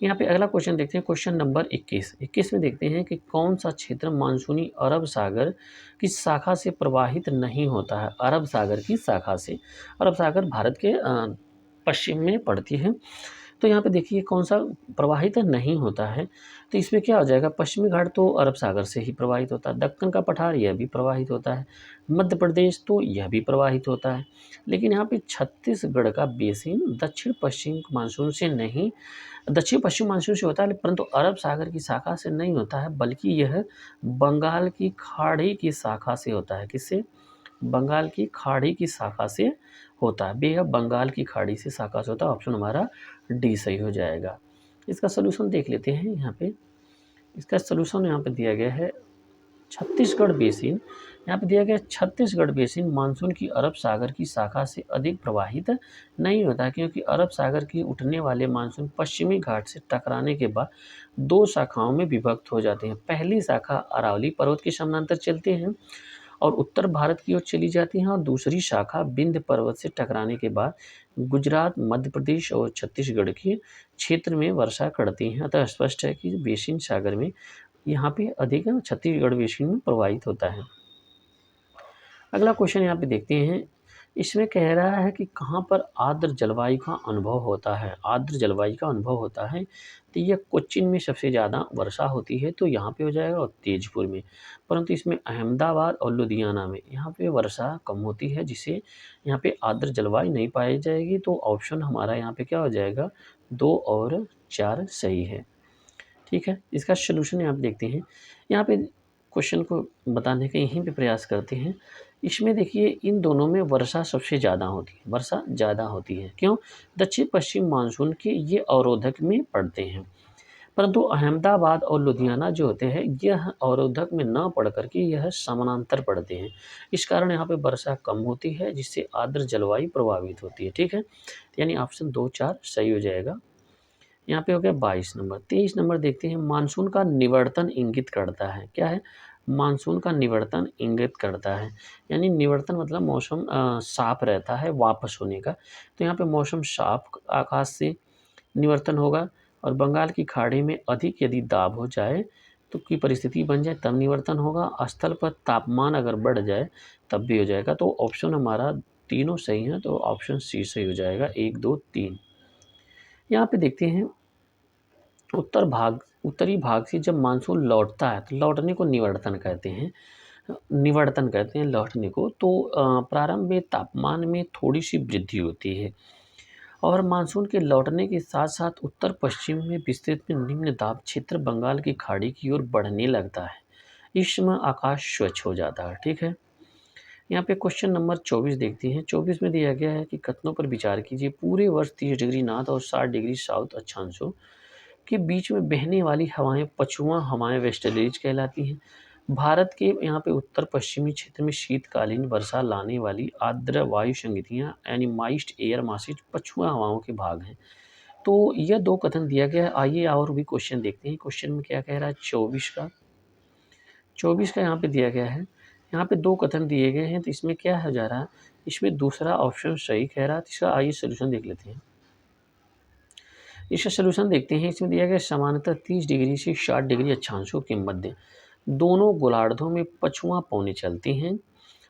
यहाँ पे अगला क्वेश्चन देखते हैं। क्वेश्चन नंबर 21 में देखते हैं कि कौन सा क्षेत्र मानसूनी अरब सागर की शाखा से प्रवाहित नहीं होता है? अरब सागर की शाखा से, अरब सागर भारत के पश्चिम में पड़ती है। तो यहाँ पे देखिए कौन सा प्रवाहित नहीं होता है। तो इसमें क्या हो जाएगा, पश्चिमी घाट तो अरब सागर से ही प्रवाहित होता है, दक्कन का पठार यह भी प्रवाहित होता है, मध्य प्रदेश तो यह भी प्रवाहित होता है। लेकिन यहाँ पे छत्तीसगढ़ का बेसिन दक्षिण पश्चिम मानसून से नहीं, दक्षिण पश्चिम मानसून से होता है, परंतु अरब सागर की शाखा से नहीं होता है, बल्कि यह बंगाल की खाड़ी की शाखा से होता है। किससे? बंगाल की खाड़ी की शाखा से होता है। यह बंगाल की खाड़ी से शाखा से होता है। ऑप्शन हमारा डी सही हो जाएगा। इसका सलूशन देख लेते हैं। यहाँ पे इसका सलूशन यहाँ पे दिया गया है, छत्तीसगढ़ बेसिन यहाँ पे दिया गया छत्तीसगढ़ बेसिन मानसून की अरब सागर की शाखा से अधिक प्रवाहित नहीं होता, क्योंकि अरब सागर की उठने वाले मानसून पश्चिमी घाट से टकराने के बाद दो शाखाओं में विभक्त हो जाते हैं। पहली शाखा अरावली पर्वत के समानांतर चलते हैं और उत्तर भारत की ओर चली जाती हैं, और दूसरी शाखा विंध्य पर्वत से टकराने के बाद गुजरात, मध्य प्रदेश और छत्तीसगढ़ के क्षेत्र में वर्षा करती हैं। अतः स्पष्ट है कि बेसिन सागर में यहाँ पे अधिक छत्तीसगढ़ बेसिन में प्रवाहित होता है। अगला क्वेश्चन यहाँ पे देखते हैं। इसमें कह रहा है कि कहाँ पर आर्द्र जलवायु का अनुभव होता है। आर्द्र जलवायु का अनुभव होता है तो यह कोच्चिन में सबसे ज़्यादा वर्षा होती है, तो यहाँ पे हो जाएगा, और तेजपुर में। परंतु इसमें अहमदाबाद और लुधियाना में यहाँ पे वर्षा कम होती है, जिससे यहाँ पे आर्द्र जलवायु नहीं पाई जाएगी। तो ऑप्शन हमारा यहाँ पे क्या हो जाएगा, 2 और 4 सही है। ठीक है, इसका सलूशन यहाँ पे देखते हैं। यहाँ पे क्वेश्चन को बताने का यहीं पे प्रयास करते हैं। इसमें देखिए इन दोनों में वर्षा सबसे ज़्यादा होती है, वर्षा ज़्यादा होती है। क्यों? दक्षिण पश्चिम मानसून के ये अवरोधक में पड़ते हैं, परंतु अहमदाबाद और लुधियाना जो होते हैं यह अवरोधक में न पड़ करके यह समानांतर पड़ते हैं। इस कारण यहाँ पे वर्षा कम होती है, जिससे आर्द्र जलवायु प्रभावित होती है। ठीक है, यानी ऑप्शन 2, 4 सही हो जाएगा। यहाँ पे हो गया 22 नंबर। 23 नंबर देखते हैं। मानसून का निवर्तन इंगित करता है। क्या है? मानसून का निवर्तन इंगित करता है, यानी निवर्तन मतलब मौसम साफ रहता है वापस होने का। तो यहाँ पे मौसम साफ आकाश से निवर्तन होगा, और बंगाल की खाड़ी में अधिक यदि दाब हो जाए तो की परिस्थिति बन जाए तब निवर्तन होगा। स्थल पर तापमान अगर बढ़ जाए तब भी हो जाएगा। तो ऑप्शन हमारा तीनों सही है, तो ऑप्शन सी सही हो जाएगा, 1, 2, 3। यहाँ पे देखते हैं उत्तरी भाग से जब मानसून लौटता है तो लौटने को निवर्तन कहते हैं। निवर्तन कहते हैं लौटने को। तो प्रारंभ में तापमान में थोड़ी सी वृद्धि होती है, और मानसून के लौटने के साथ साथ उत्तर पश्चिम में विस्तृत में निम्न दाब क्षेत्र बंगाल की खाड़ी की ओर बढ़ने लगता है। इस समय आकाश स्वच्छ हो जाता है। ठीक है, यहाँ पे क्वेश्चन नंबर 24 देखते हैं। 24 में दिया गया है कि कथनों पर विचार कीजिए। पूरे वर्ष 30 डिग्री नॉर्थ और 60 डिग्री साउथ अक्षांशों के बीच में बहने वाली हवाएं पछुआ हवाएं वेस्टर्लीज कहलाती हैं। भारत के यहाँ पे उत्तर पश्चिमी क्षेत्र में शीतकालीन वर्षा लाने वाली आर्द्र वायु संगतियाँ यानी माइस्ट एयर मासेज पछुआ हवाओं के भाग हैं। तो यह दो कथन दिया गया है। आइए और भी क्वेश्चन देखते हैं। क्वेश्चन में क्या कह रहा है? 24 का यहाँ पे दिया गया है। यहाँ पे दो कथन दिए गए हैं, तो इसमें क्या हो जा रहा है? इसमें दूसरा ऑप्शन सही कह रहा है। तो इसका आइए सोल्यूशन देख लेते हैं। इसका सलूशन देखते हैं। इसमें दिया गया समानतः 30 डिग्री से 60 डिग्री अक्षांशों के मध्य दोनों गोलार्धों में पछुआ पौने चलते हैं,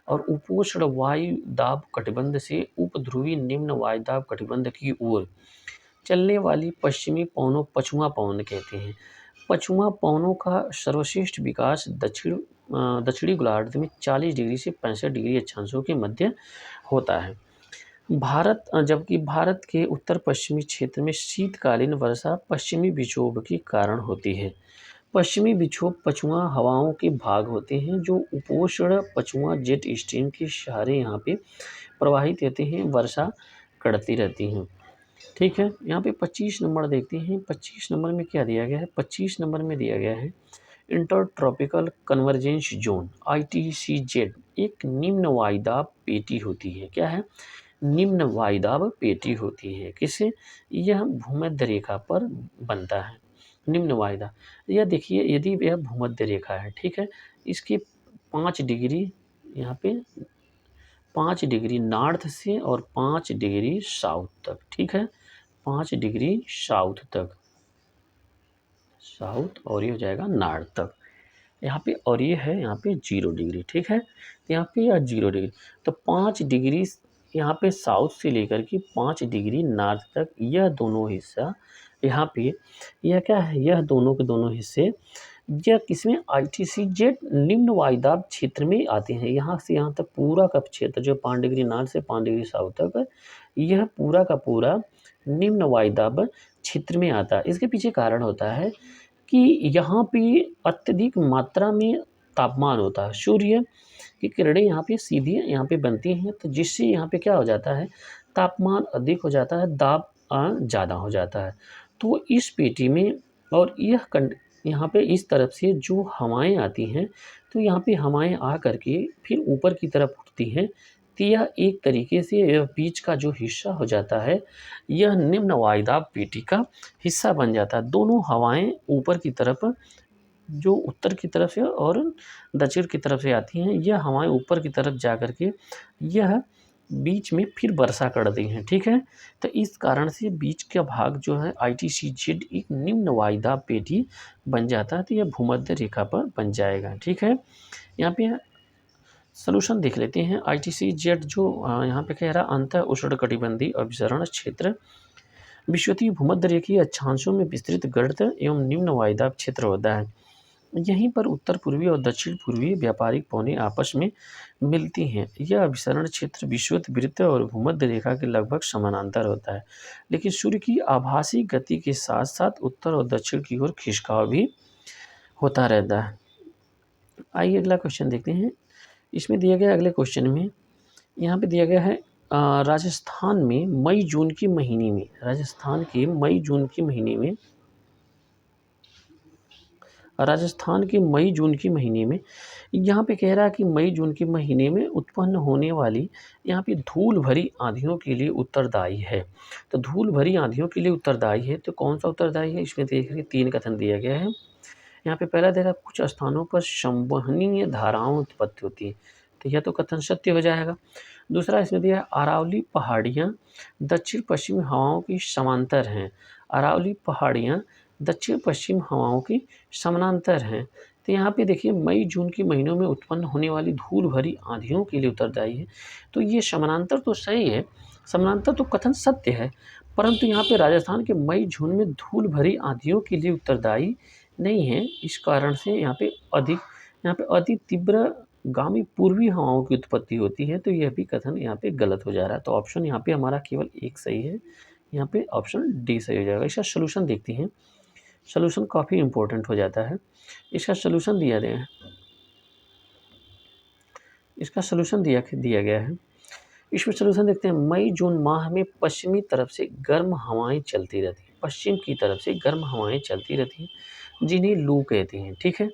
और उपोष्ण वायु दाब कटिबंध से उपध्रुवी निम्न वायु दाब कटिबंध की ओर चलने वाली पश्चिमी पवनों पछुआ पवन कहते हैं। पछुआ पवनों का सर्वश्रेष्ठ विकास दक्षिणी गोलार्ध में 40 डिग्री से 65 डिग्री अक्षांशों के मध्य होता है। जबकि भारत के उत्तर पश्चिमी क्षेत्र में शीतकालीन वर्षा पश्चिमी विक्षोभ के कारण होती है। पश्चिमी विक्षोभ पछुआ हवाओं के भाग होते हैं, जो उपोष्ण पछुआ जेट स्ट्रीम के सहारे यहाँ पे प्रवाहित होते हैं, वर्षा करती रहती हैं। ठीक है, यहाँ पे 25 नंबर देखते हैं। 25 नंबर में क्या दिया गया है? 25 नंबर में दिया गया है inter tropical convergence zone ITCZ एक निम्न वायुदाब पेटी होती है। क्या है? निम्न वायुदाब पेटी होती है। किससे? यह भूमध्य रेखा पर बनता है। निम्न वायुदाब, यह देखिए यदि यह भूमध्य रेखा है, ठीक है, इसके 5 डिग्री यहाँ पे 5 डिग्री नॉर्थ से और 5 डिग्री साउथ तक। ठीक है, 5 डिग्री साउथ तक, साउथ, और ये हो जाएगा नॉर्थ तक यहाँ पे, और ये है यहाँ पे 0 डिग्री। ठीक है, तो यहाँ पे यह 0 डिग्री, तो 5 डिग्री यहाँ पे साउथ से लेकर के 5 डिग्री नॉर्थ तक, यह दोनों हिस्सा यहाँ पे, यह क्या है? यह दोनों के दोनों हिस्से यह किसमें? ITCZ निम्न वायुदाब क्षेत्र में आते हैं। यहाँ से यहाँ तक पूरा का क्षेत्र जो 5 डिग्री नॉर्थ से 5 डिग्री साउथ तक, यह पूरा का पूरा निम्न वायुदाब क्षेत्र में आता है। इसके पीछे कारण होता है कि यहाँ पे अत्यधिक मात्रा में तापमान होता है। सूर्य की किरणें यहाँ पे सीधी यहाँ पे बनती हैं, तो जिससे यहाँ पे क्या हो जाता है? तापमान अधिक हो जाता है, दाब ज़्यादा हो जाता है। तो इस पेटी में, और यहाँ पे इस तरफ से जो हवाएं आती हैं तो यहाँ पे हवाएं आ करके फिर ऊपर की तरफ उठती हैं, तो यह एक तरीके से यह बीच का जो हिस्सा हो जाता है, यह निम्न वायुदाब पेटी का हिस्सा बन जाता है। दोनों हवाएं ऊपर की तरफ, जो उत्तर की तरफ से और दक्षिण की तरफ से आती हैं, यह हवाएं ऊपर की तरफ जा कर के यह बीच में फिर वर्षा करती हैं। ठीक है, तो इस कारण से बीच का भाग जो है ITCZ एक निम्न वायुदाब पेटी बन जाता है, तो यह भूमध्य रेखा पर बन जाएगा। ठीक है, यहाँ पे सॉल्यूशन देख लेते हैं। ITCZ जो यहाँ पे कह रहा अंत उष्णकटिबंधीय अभिसरण क्षेत्र विषुवतीय भूमध्य रेखीय अक्षांशों में विस्तृत गर्त एवं निम्न वायुदाब क्षेत्र होता है। यहीं पर उत्तर पूर्वी और दक्षिण पूर्वी व्यापारिक पौने आपस में मिलती हैं। यह अभिसरण क्षेत्र विषुवत वृत्त और भूमध्य रेखा के लगभग समानांतर होता है, लेकिन सूर्य की आभासी गति के साथ साथ उत्तर और दक्षिण की ओर खिसकाव भी होता रहता है। आइए अगला क्वेश्चन देखते हैं। इसमें दिया गया अगले क्वेश्चन में यहाँ पे दिया गया है राजस्थान में मई जून के महीने में, राजस्थान के मई जून के महीने में, राजस्थान के मई जून के महीने में यहाँ पे कह रहा है कि मई जून के महीने में उत्पन्न होने वाली यहाँ पे धूल भरी आंधियों के लिए उत्तरदायी है। तो धूल भरी आंधियों के लिए उत्तरदायी है, तो कौन सा उत्तरदायी है? इसमें देखिए 3 कथन दिया गया है। यहाँ पे पहला देखा कुछ स्थानों पर संवहनीय धाराओं उत्पत्ति होती है, तो यह तो कथन सत्य हो जाएगा। दूसरा इसमें दिया है अरावली पहाड़ियाँ दक्षिण पश्चिम हवाओं की समांतर हैं। अरावली पहाड़ियाँ दक्षिण पश्चिम हवाओं की समानांतर हैं, तो यहाँ पे देखिए मई जून के महीनों में उत्पन्न होने वाली धूल भरी आंधियों के लिए उत्तरदायी है। तो ये समानांतर तो सही है, समानांतर तो कथन सत्य है, परंतु यहाँ पे राजस्थान के मई जून में धूल भरी आंधियों के लिए उत्तरदायी नहीं है। इस कारण से यहाँ पे अति तीव्र गामी पूर्वी हवाओं की उत्पत्ति होती है, तो यह भी कथन यहाँ पे गलत हो जा रहा है। तो ऑप्शन यहाँ पे हमारा केवल एक सही है, यहाँ पे ऑप्शन डी सही हो जाएगा। इसका सोल्यूशन देखते हैं। सोल्यूशन काफ़ी इंपॉर्टेंट हो जाता है। इसका सोल्यूशन दिया गया है, इसका सोल्यूशन दिया गया है। इसमें सोल्यूशन देखते हैं। मई जून माह में पश्चिमी तरफ से गर्म हवाएं चलती रहती हैं, पश्चिम की तरफ से गर्म हवाएं चलती रहती हैं, जिन्हें लू कहते हैं। ठीक है,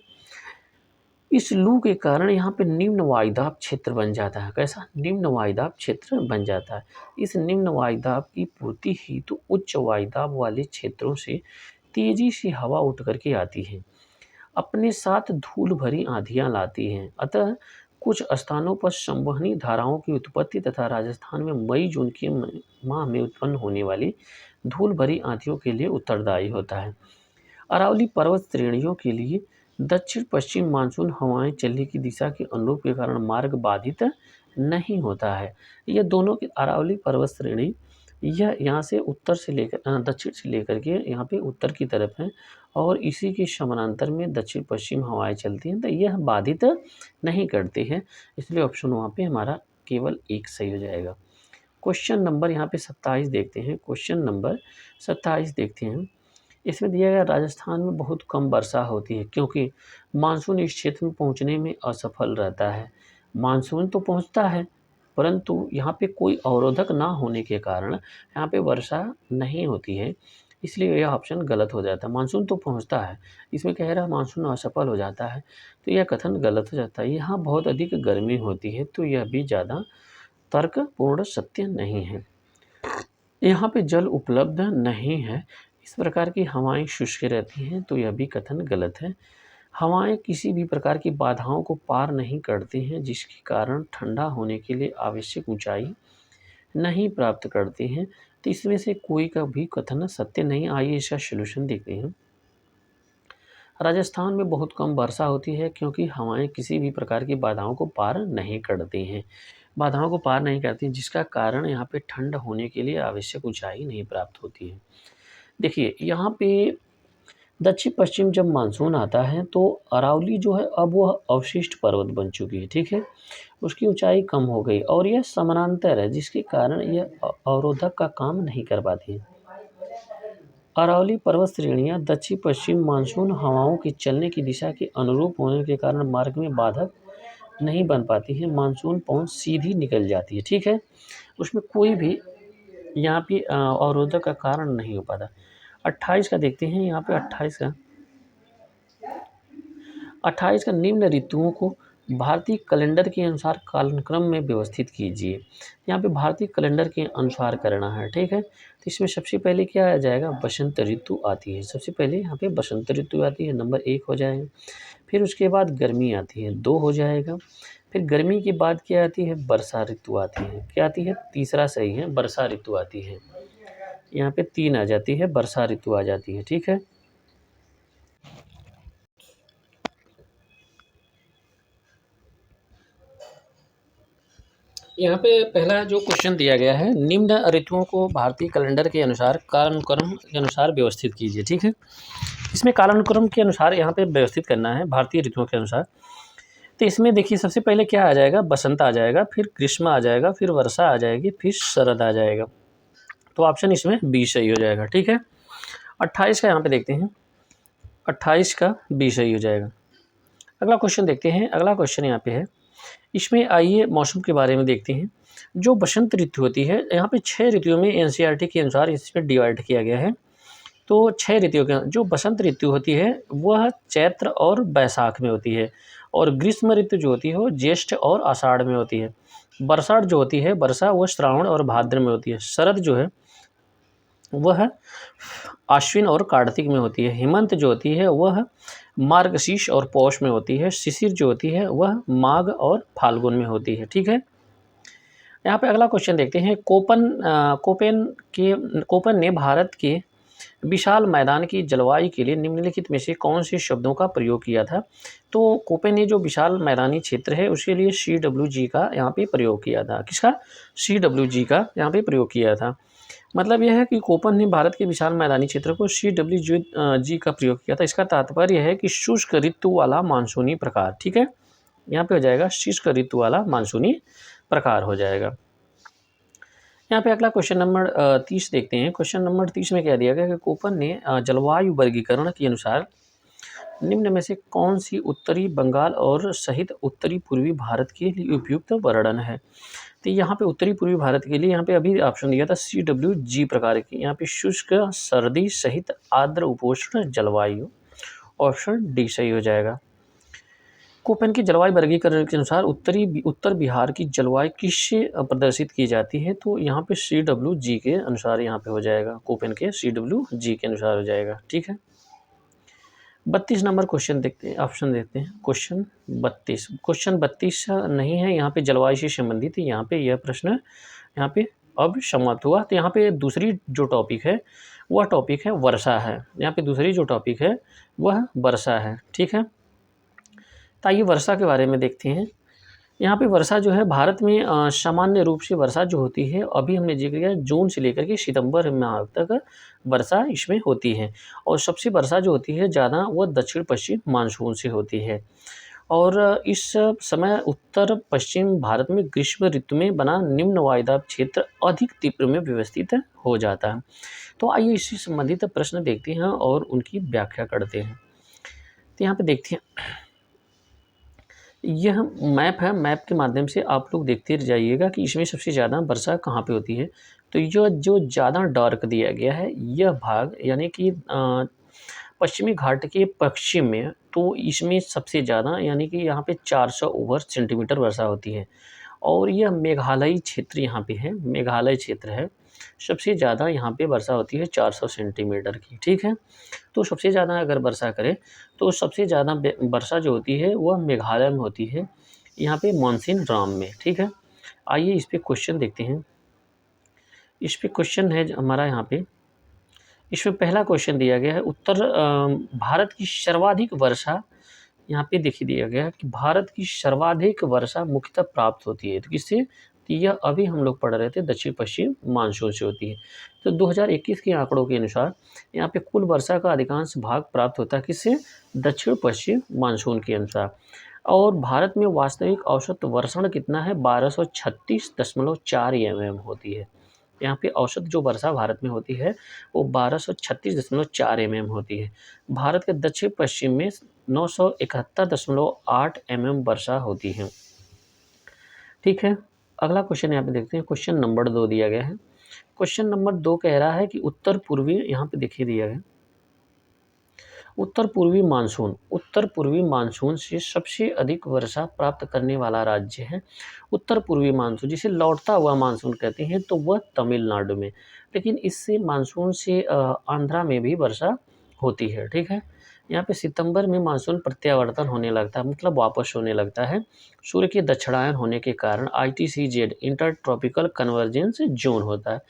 इस लू के कारण यहाँ पे निम्न वायुदाब क्षेत्र बन जाता है। कैसा? निम्न वायुदाब क्षेत्र बन जाता है। इस निम्न वायुदाब की पूर्ति हेतु उच्च वायुदाब वाले क्षेत्रों से तेजी से हवा उठ करके आती है, अपने साथ धूल भरी आंधियां लाती हैं। अतः कुछ स्थानों पर संवहनी धाराओं की उत्पत्ति तथा राजस्थान में मई जून के माह में उत्पन्न होने वाली धूल भरी आंधियों के लिए उत्तरदायी होता है। अरावली पर्वत श्रेणियों के लिए दक्षिण पश्चिम मानसून हवाएं चलने की दिशा के अनुरूप के कारण मार्ग बाधित नहीं होता है। यह दोनों की अरावली पर्वत श्रेणी यह यहाँ से उत्तर से लेकर दक्षिण से लेकर के यहाँ पे उत्तर की तरफ है, और इसी के समानांतर में दक्षिण पश्चिम हवाएं चलती हैं, तो यह बाधित नहीं करते हैं। इसलिए ऑप्शन वहाँ पे हमारा केवल एक सही हो जाएगा। क्वेश्चन नंबर यहाँ पे 27 देखते हैं। क्वेश्चन नंबर 27 देखते हैं। इसमें दिया गया राजस्थान में बहुत कम वर्षा होती है, क्योंकि मानसून इस क्षेत्र में पहुंचने में असफल रहता है। मानसून तो पहुंचता है, परंतु यहाँ पे कोई अवरोधक ना होने के कारण यहाँ पे वर्षा नहीं होती है, इसलिए यह ऑप्शन गलत हो जाता है। मानसून तो पहुंचता है, इसमें कह रहा है मानसून असफल हो जाता है, तो यह कथन गलत हो जाता है। यहाँ बहुत अधिक गर्मी होती है, तो यह भी ज़्यादा तर्कपूर्ण सत्य नहीं है। यहाँ पे जल उपलब्ध नहीं है, इस प्रकार की हवाएं शुष्क रहती हैं, तो यह भी कथन गलत है। हवाएं किसी भी प्रकार की बाधाओं को पार नहीं करती हैं, जिसके कारण ठंडा होने के लिए आवश्यक ऊंचाई नहीं प्राप्त करती हैं, तो इसमें से कोई का भी कथन सत्य नहीं। आइए इसका सलूशन देखते हैं। राजस्थान में बहुत कम वर्षा होती है, क्योंकि हवाएं किसी भी प्रकार की बाधाओं को पार नहीं करती हैं, बाधाओं को पार नहीं करती, जिसका कारण यहाँ पे ठंड होने के लिए आवश्यक ऊंचाई नहीं प्राप्त होती है। देखिए यहाँ पे दक्षिण पश्चिम जब मानसून आता है, तो अरावली जो है अब वह अवशिष्ट पर्वत बन चुकी है। ठीक है, उसकी ऊंचाई कम हो गई और यह समानांतर है, जिसके कारण यह अवरोधक का काम नहीं कर पाती है। अरावली पर्वत श्रेणियाँ दक्षिण पश्चिम मानसून हवाओं के चलने की दिशा के अनुरूप होने के कारण मार्ग में बाधक नहीं बन पाती है, मानसून पहुँच सीधी निकल जाती है। ठीक है, उसमें कोई भी यहाँ पे अवरोधक का कारण नहीं हो पाता। 28 का देखते हैं। यहाँ पे 28 का 28 का निम्न ऋतुओं को भारतीय कैलेंडर के अनुसार कालक्रम में व्यवस्थित कीजिए। यहाँ पे भारतीय कैलेंडर के अनुसार करना है, ठीक है। तो इसमें सबसे पहले क्या आ जाएगा, बसंत ऋतु आती है। सबसे पहले यहाँ पे बसंत ऋतु आती है, नंबर 1 हो जाएगा। फिर उसके बाद गर्मी आती है, 2 हो जाएगा। फिर गर्मी के बाद क्या आती है, वर्षा ऋतु आती है। क्या आती है, तीसरा सही है, वर्षा ऋतु आती है। यहाँ पे 3 आ जाती है, वर्षा ऋतु आ जाती है, ठीक है। यहाँ पे पहला जो क्वेश्चन दिया गया है, निम्न ऋतुओं को भारतीय कैलेंडर के अनुसार कालानुक्रम के अनुसार व्यवस्थित कीजिए, ठीक है। इसमें कालानुक्रम के अनुसार यहाँ पे व्यवस्थित करना है भारतीय ऋतुओं के अनुसार। तो इसमें देखिए सबसे पहले क्या आ जाएगा, बसंत आ जाएगा, फिर ग्रीष्म आ जाएगा, फिर वर्षा आ जाएगी, फिर शरद आ जाएगा। तो ऑप्शन इसमें बी सही हो जाएगा, ठीक है। 28 का यहाँ पे देखते हैं, 28 का बी सही हो जाएगा। अगला क्वेश्चन देखते हैं। अगला क्वेश्चन यहाँ पे है, इसमें आइए मौसम के बारे में देखते हैं। जो बसंत ऋतु होती है, यहाँ पे 6 ऋतुओं में एनसीईआरटी के अनुसार इसमें डिवाइड किया गया है। तो 6 ऋतुओं के जो बसंत ऋतु होती है वह चैत्र और बैसाख में होती है, और ग्रीष्म ऋतु जो होती है वो ज्येष्ठ और आषाढ़ में होती है। वर्षा जो होती है, वर्षा वह श्रावण और भाद्र में होती है। शरद जो है वह आश्विन और कार्तिक में होती है। हेमंत जो होती है वह मार्गशीर्ष और पौष में होती है। शिशिर जो होती है वह माघ और फाल्गुन में होती है, ठीक है। यहाँ पे अगला क्वेश्चन देखते हैं। कोपेन ने भारत के विशाल मैदान की जलवायु के लिए निम्नलिखित में से कौन से शब्दों का प्रयोग किया था। तो कोपेन ने जो विशाल मैदानी क्षेत्र है उसके लिए CWG का यहाँ पे प्रयोग किया था। किसका, CWG का यहाँ पे प्रयोग किया था। मतलब यह है कि कोपेन ने भारत के विशाल मैदानी क्षेत्र को CWG का प्रयोग किया था। इसका तात्पर्य है कि शुष्क ऋतु वाला मानसूनी प्रकार, ठीक है। यहाँ पे हो जाएगा शुष्क ऋतु वाला मानसूनी प्रकार हो जाएगा। यहाँ पे अगला क्वेश्चन नंबर 30 देखते हैं। क्वेश्चन नंबर 30 में क्या दिया गया कि कोपेन ने जलवायु वर्गीकरण के अनुसार निम्न में से कौन सी उत्तरी बंगाल और सहित उत्तरी पूर्वी भारत के लिए उपयुक्त वर्णन है। तो यहाँ पे उत्तरी पूर्वी भारत के लिए यहाँ पे अभी ऑप्शन दिया था CWG प्रकार की। यहाँ पे शुष्क, सर्दी सहित आर्द्र उपोष्ण जलवायु, ऑप्शन डी सही हो जाएगा। कोपेन की जलवायु वर्गीकरण के अनुसार उत्तर बिहार की जलवायु किससे प्रदर्शित की जाती है। तो यहाँ पे CWG के अनुसार यहाँ पे हो जाएगा, कोपेन के CWG के अनुसार हो जाएगा, ठीक है। 32 नंबर क्वेश्चन देखते हैं, ऑप्शन देखते हैं। क्वेश्चन 32 नहीं है यहाँ पे जलवायु से संबंधित, यहाँ पे यह प्रश्न यहाँ पे अब समाप्त हुआ। तो यहाँ पे दूसरी जो टॉपिक है वह टॉपिक है वर्षा है। यहाँ पे दूसरी जो टॉपिक है वह वर्षा है, ठीक है। तो आइए वर्षा के बारे में देखते हैं। यहाँ पे वर्षा जो है भारत में सामान्य रूप से वर्षा जो होती है, अभी हमने जिक्र किया जून से लेकर के सितंबर माह तक वर्षा इसमें होती है। और सबसे वर्षा जो होती है ज़्यादा वो दक्षिण पश्चिम मानसून से होती है। और इस समय उत्तर पश्चिम भारत में ग्रीष्म ऋतु में बना निम्न वायुदाब क्षेत्र अधिक तीव्र में व्यवस्थित हो जाता है। तो आइए इससे संबंधित प्रश्न देखते हैं और उनकी व्याख्या करते हैं। तो यहाँ पे देखते हैं, यह मैप है। मैप के माध्यम से आप लोग देखते जाइएगा कि इसमें सबसे ज़्यादा वर्षा कहाँ पे होती है। तो यह जो ज़्यादा डार्क दिया गया है यह भाग यानी कि पश्चिमी घाट के पश्चिम में, तो इसमें सबसे ज़्यादा यानी कि यहाँ पे 400 ओवर सेंटीमीटर वर्षा होती है। और यह मेघालय क्षेत्र यहाँ पे है, मेघालय क्षेत्र है। सबसे ज़्यादा यहाँ पे वर्षा होती है 400 सेंटीमीटर की, ठीक है। तो सबसे ज़्यादा अगर वर्षा करें तो सबसे ज़्यादा वर्षा जो होती है वह मेघालय में होती है, यहाँ पे मानसीन राम में, ठीक है। आइए इस पे क्वेश्चन देखते हैं। इस पे क्वेश्चन है हमारा यहाँ पे, इसमें पहला क्वेश्चन दिया गया है उत्तर भारत की सर्वाधिक वर्षा, यहाँ पे देखिए दिया गया है कि भारत की सर्वाधिक वर्षा मुख्यतः प्राप्त होती है तो किससे, तो यह अभी हम लोग पढ़ रहे थे दक्षिण पश्चिम मानसून से होती है। तो 2021 के आंकड़ों के अनुसार यहाँ पे कुल वर्षा का अधिकांश भाग प्राप्त होता है किससे, दक्षिण पश्चिम मानसून के अनुसार। और भारत में वास्तविक औसत वर्षण कितना है, 1236.4 mm होती है। यहाँ पे औसत जो वर्षा भारत में होती है वो 1236.4 mm होती है। भारत के दक्षिण पश्चिम में 971.8 mm वर्षा होती है, ठीक है। अगला क्वेश्चन यहाँ पे देखते हैं। क्वेश्चन नंबर 2 दिया गया है। क्वेश्चन नंबर 2 कह रहा है कि उत्तर पूर्वी, यहाँ पे देखिए दिया गया उत्तर पूर्वी मानसून से सबसे अधिक वर्षा प्राप्त करने वाला राज्य है उत्तर पूर्वी मानसून, जिसे लौटता हुआ मानसून कहते हैं, तो वह तमिलनाडु में। लेकिन इससे मानसून से आंध्रा में भी वर्षा होती है, ठीक है। यहाँ पे सितंबर में मानसून प्रत्यावर्तन होने लगता है, मतलब वापस होने लगता है। सूर्य के दक्षिणायन होने के कारण ITCZ inter tropical convergence zone होता है,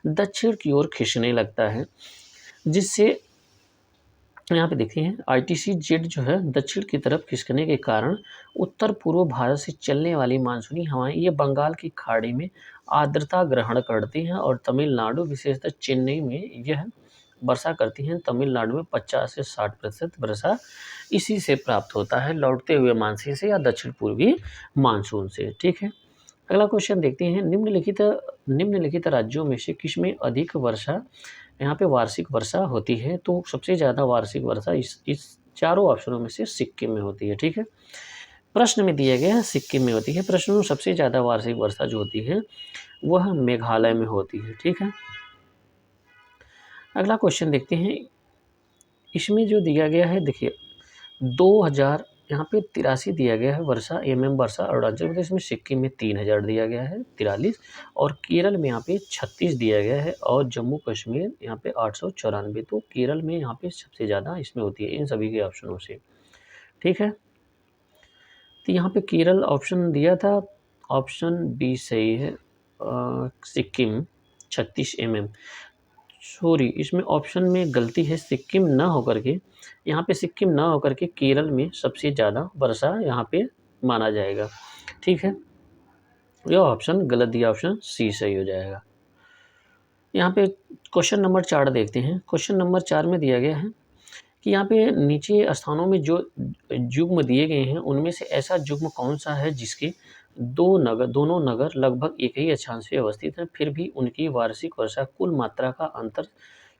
दक्षिण की ओर खिंचने लगता है, जिससे यहाँ पे देखिए ITCZ जो है दक्षिण की तरफ खिसकने के कारण उत्तर पूर्व भारत से चलने वाली मानसूनी हवाएं ये बंगाल की खाड़ी में आर्द्रता ग्रहण करती हैं और तमिलनाडु विशेषतः चेन्नई में यह वर्षा करती हैं। तमिलनाडु में 50 से 60% वर्षा इसी से प्राप्त होता है, लौटते हुए मानसून से या दक्षिण पूर्वी मानसून से, ठीक है। अगला क्वेश्चन देखते हैं, निम्नलिखित राज्यों में से किसमें अधिक वर्षा यहाँ पे वार्षिक वर्षा होती है? तो सबसे ज़्यादा वार्षिक वर्षा इस चारों ऑप्शनों में से सिक्किम में होती है, ठीक है। प्रश्न में दिया गया है सिक्किम में होती है, प्रश्न में सबसे ज़्यादा वार्षिक वर्षा जो होती है वह मेघालय में होती है, ठीक है। अगला क्वेश्चन देखते हैं, इसमें जो दिया गया है देखिए 2000 यहाँ पे 83 दिया गया है वर्षा वर्षा, अरुणाचल प्रदेश में, सिक्किम में 3000 दिया गया है 43, और केरल में यहाँ पे 36 दिया गया है, और जम्मू कश्मीर यहाँ पे 894। तो केरल में यहाँ पे सबसे ज़्यादा इसमें होती है इन सभी के ऑप्शनों से, ठीक है। तो यहाँ पे केरल ऑप्शन दिया था, ऑप्शन बी सही है। सिक्किम 36 सॉरी, इसमें ऑप्शन में गलती है, सिक्किम ना होकर के यहाँ पे सिक्किम ना होकर के केरल में सबसे ज़्यादा वर्षा यहाँ पे माना जाएगा, ठीक है। यह ऑप्शन गलत दिया, ऑप्शन सी सही हो जाएगा। यहाँ पे क्वेश्चन नंबर 4 देखते हैं। क्वेश्चन नंबर 4 में दिया गया है कि यहाँ पे नीचे स्थानों में जो युग्म दिए गए हैं उनमें से ऐसा युग्म कौन सा है जिसके दोनों नगर लगभग एक ही अक्षांश पे अवस्थित हैं, फिर भी उनकी वार्षिक वर्षा कुल मात्रा का अंतर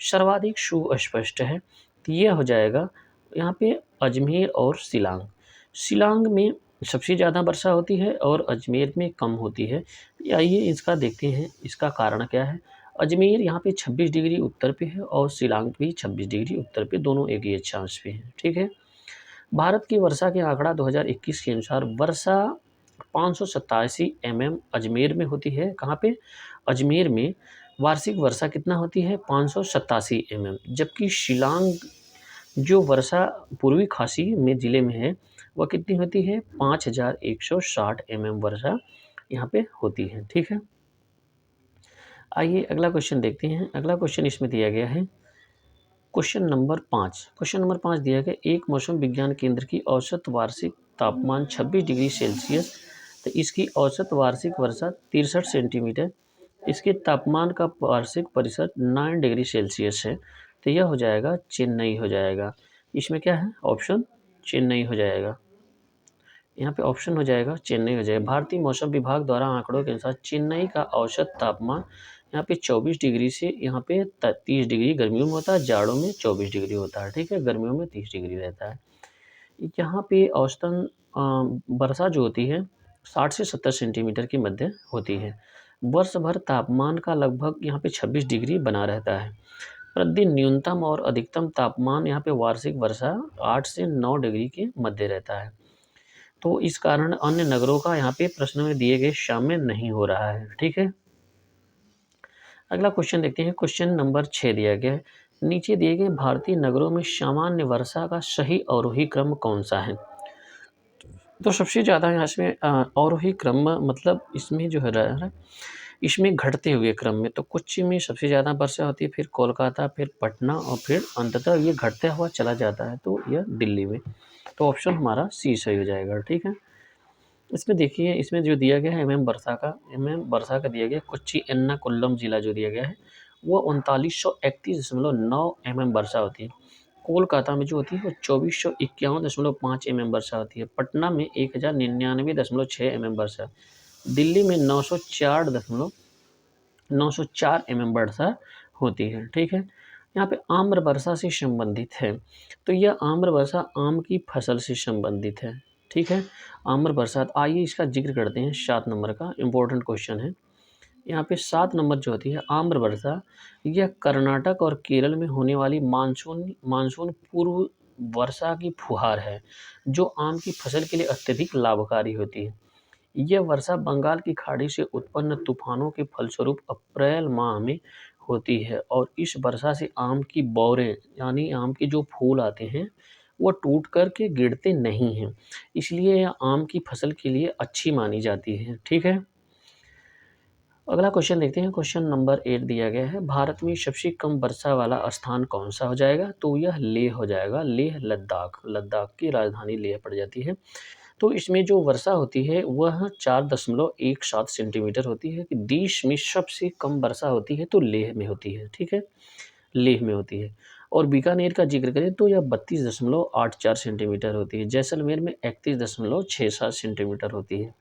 सर्वाधिक सुस्पष्ट है। तो यह हो जाएगा यहाँ पे अजमेर और शिलांग। शिलांग में सबसे ज़्यादा वर्षा होती है और अजमेर में कम होती है। आइए इसका देखते हैं, इसका कारण क्या है। अजमेर यहाँ पे 26 डिग्री उत्तर पे है और शिलांग भी 26 डिग्री उत्तर पे, दोनों एक ही अक्षांश पे हैं, ठीक है। भारत की वर्षा के आंकड़ा 2021 के अनुसार वर्षा 587 अजमेर में होती है। कहाँ पे? अजमेर में वार्षिक वर्षा कितना होती है? 587 जबकि शिलांग जो वर्षा पूर्वी खासी में ज़िले में है वह कितनी होती है? 5160 वर्षा यहाँ पे होती है, ठीक है। आइए अगला क्वेश्चन देखते हैं। अगला क्वेश्चन इसमें दिया गया है क्वेश्चन नंबर 5। क्वेश्चन नंबर 5 दिया गया, एक मौसम विज्ञान केंद्र की औसत वार्षिक तापमान 26 डिग्री सेल्सियस, तो इसकी औसत वार्षिक वर्षा 63 सेंटीमीटर, इसके तापमान का वार्षिक परिसर 9 डिग्री सेल्सियस है। तो यह हो जाएगा चेन्नई हो जाएगा। इसमें क्या है? ऑप्शन चेन्नई हो जाएगा। यहाँ पे ऑप्शन हो जाएगा चेन्नई हो जाएगा। भारतीय मौसम विभाग द्वारा आंकड़ों के अनुसार चेन्नई का औसत तापमान यहाँ पे 24 डिग्री से यहाँ पे 30 डिग्री गर्मियों में होता है, जाड़ों में 24 डिग्री होता है, ठीक है। गर्मियों में 30 डिग्री रहता है। यहाँ पे औसतन वर्षा जो होती है 60 से 70 सेंटीमीटर के मध्य होती है। वर्ष भर तापमान का लगभग यहाँ पे 26 डिग्री बना रहता है। प्रतिदिन न्यूनतम और अधिकतम तापमान यहाँ पे वार्षिक वर्षा 8 से 9 डिग्री के मध्य रहता है। तो इस कारण अन्य नगरों का यहाँ पे प्रश्न में दिए गए शामिल नहीं हो रहा है, ठीक है। अगला क्वेश्चन देखते हैं। क्वेश्चन नंबर 6 दिया गया है, नीचे दिए गए भारतीय नगरों में सामान्य वर्षा का सही अवरोही क्रम कौन सा है? तो सबसे ज़्यादा यहाँ इसमें अवरोही क्रम मतलब इसमें जो है रहा है, इसमें घटते हुए क्रम में तो कोच्चि में सबसे ज़्यादा वर्षा होती है, फिर कोलकाता, फिर पटना और फिर अंततः ये घटता हुआ चला जाता है, तो यह दिल्ली में। तो ऑप्शन हमारा सी सही हो जाएगा, ठीक है। इसमें देखिए, इसमें जो दिया गया है वर्षा का दिया गया कोच्चि एर्नाकुलम जिला जो दिया गया है वो 3931.9 वर्षा होती है। कोलकाता में जो होती है वो 2451.5 वर्षा होती है। पटना में 1099.6 वर्षा, दिल्ली में 904 वर्षा होती है, ठीक है। यहाँ पे आम्र वर्षा से संबंधित है, तो यह आम्र वर्षा आम की फसल से संबंधित है, ठीक है। आम्र बरसात, आइए इसका जिक्र करते हैं। 7 नंबर का इम्पोर्टेंट क्वेश्चन है। यहाँ पे 7 नंबर जो होती है आम्र वर्षा, यह कर्नाटक और केरल में होने वाली मानसून पूर्व वर्षा की फुहार है जो आम की फसल के लिए अत्यधिक लाभकारी होती है। यह वर्षा बंगाल की खाड़ी से उत्पन्न तूफानों के फलस्वरूप अप्रैल माह में होती है और इस वर्षा से आम की बौरें यानी आम के जो फूल आते हैं वो टूट कर के गिरते नहीं हैं, इसलिए यह आम की फसल के लिए अच्छी मानी जाती है। ठीक है। अगला क्वेश्चन देखते हैं। क्वेश्चन नंबर 8 दिया गया है, भारत में सबसे कम वर्षा वाला स्थान कौन सा हो जाएगा? तो यह लेह हो जाएगा। लेह लद्दाख, लद्दाख की राजधानी लेह पड़ जाती है। तो इसमें जो वर्षा होती है वह 4.17 सेंटीमीटर होती है। कि देश में सबसे कम वर्षा होती है तो लेह में होती है। ठीक है, लेह में होती है। और बीकानेर का जिक्र करें तो यह 32.84 सेंटीमीटर होती है। जैसलमेर में 31.67 सेंटीमीटर होती है।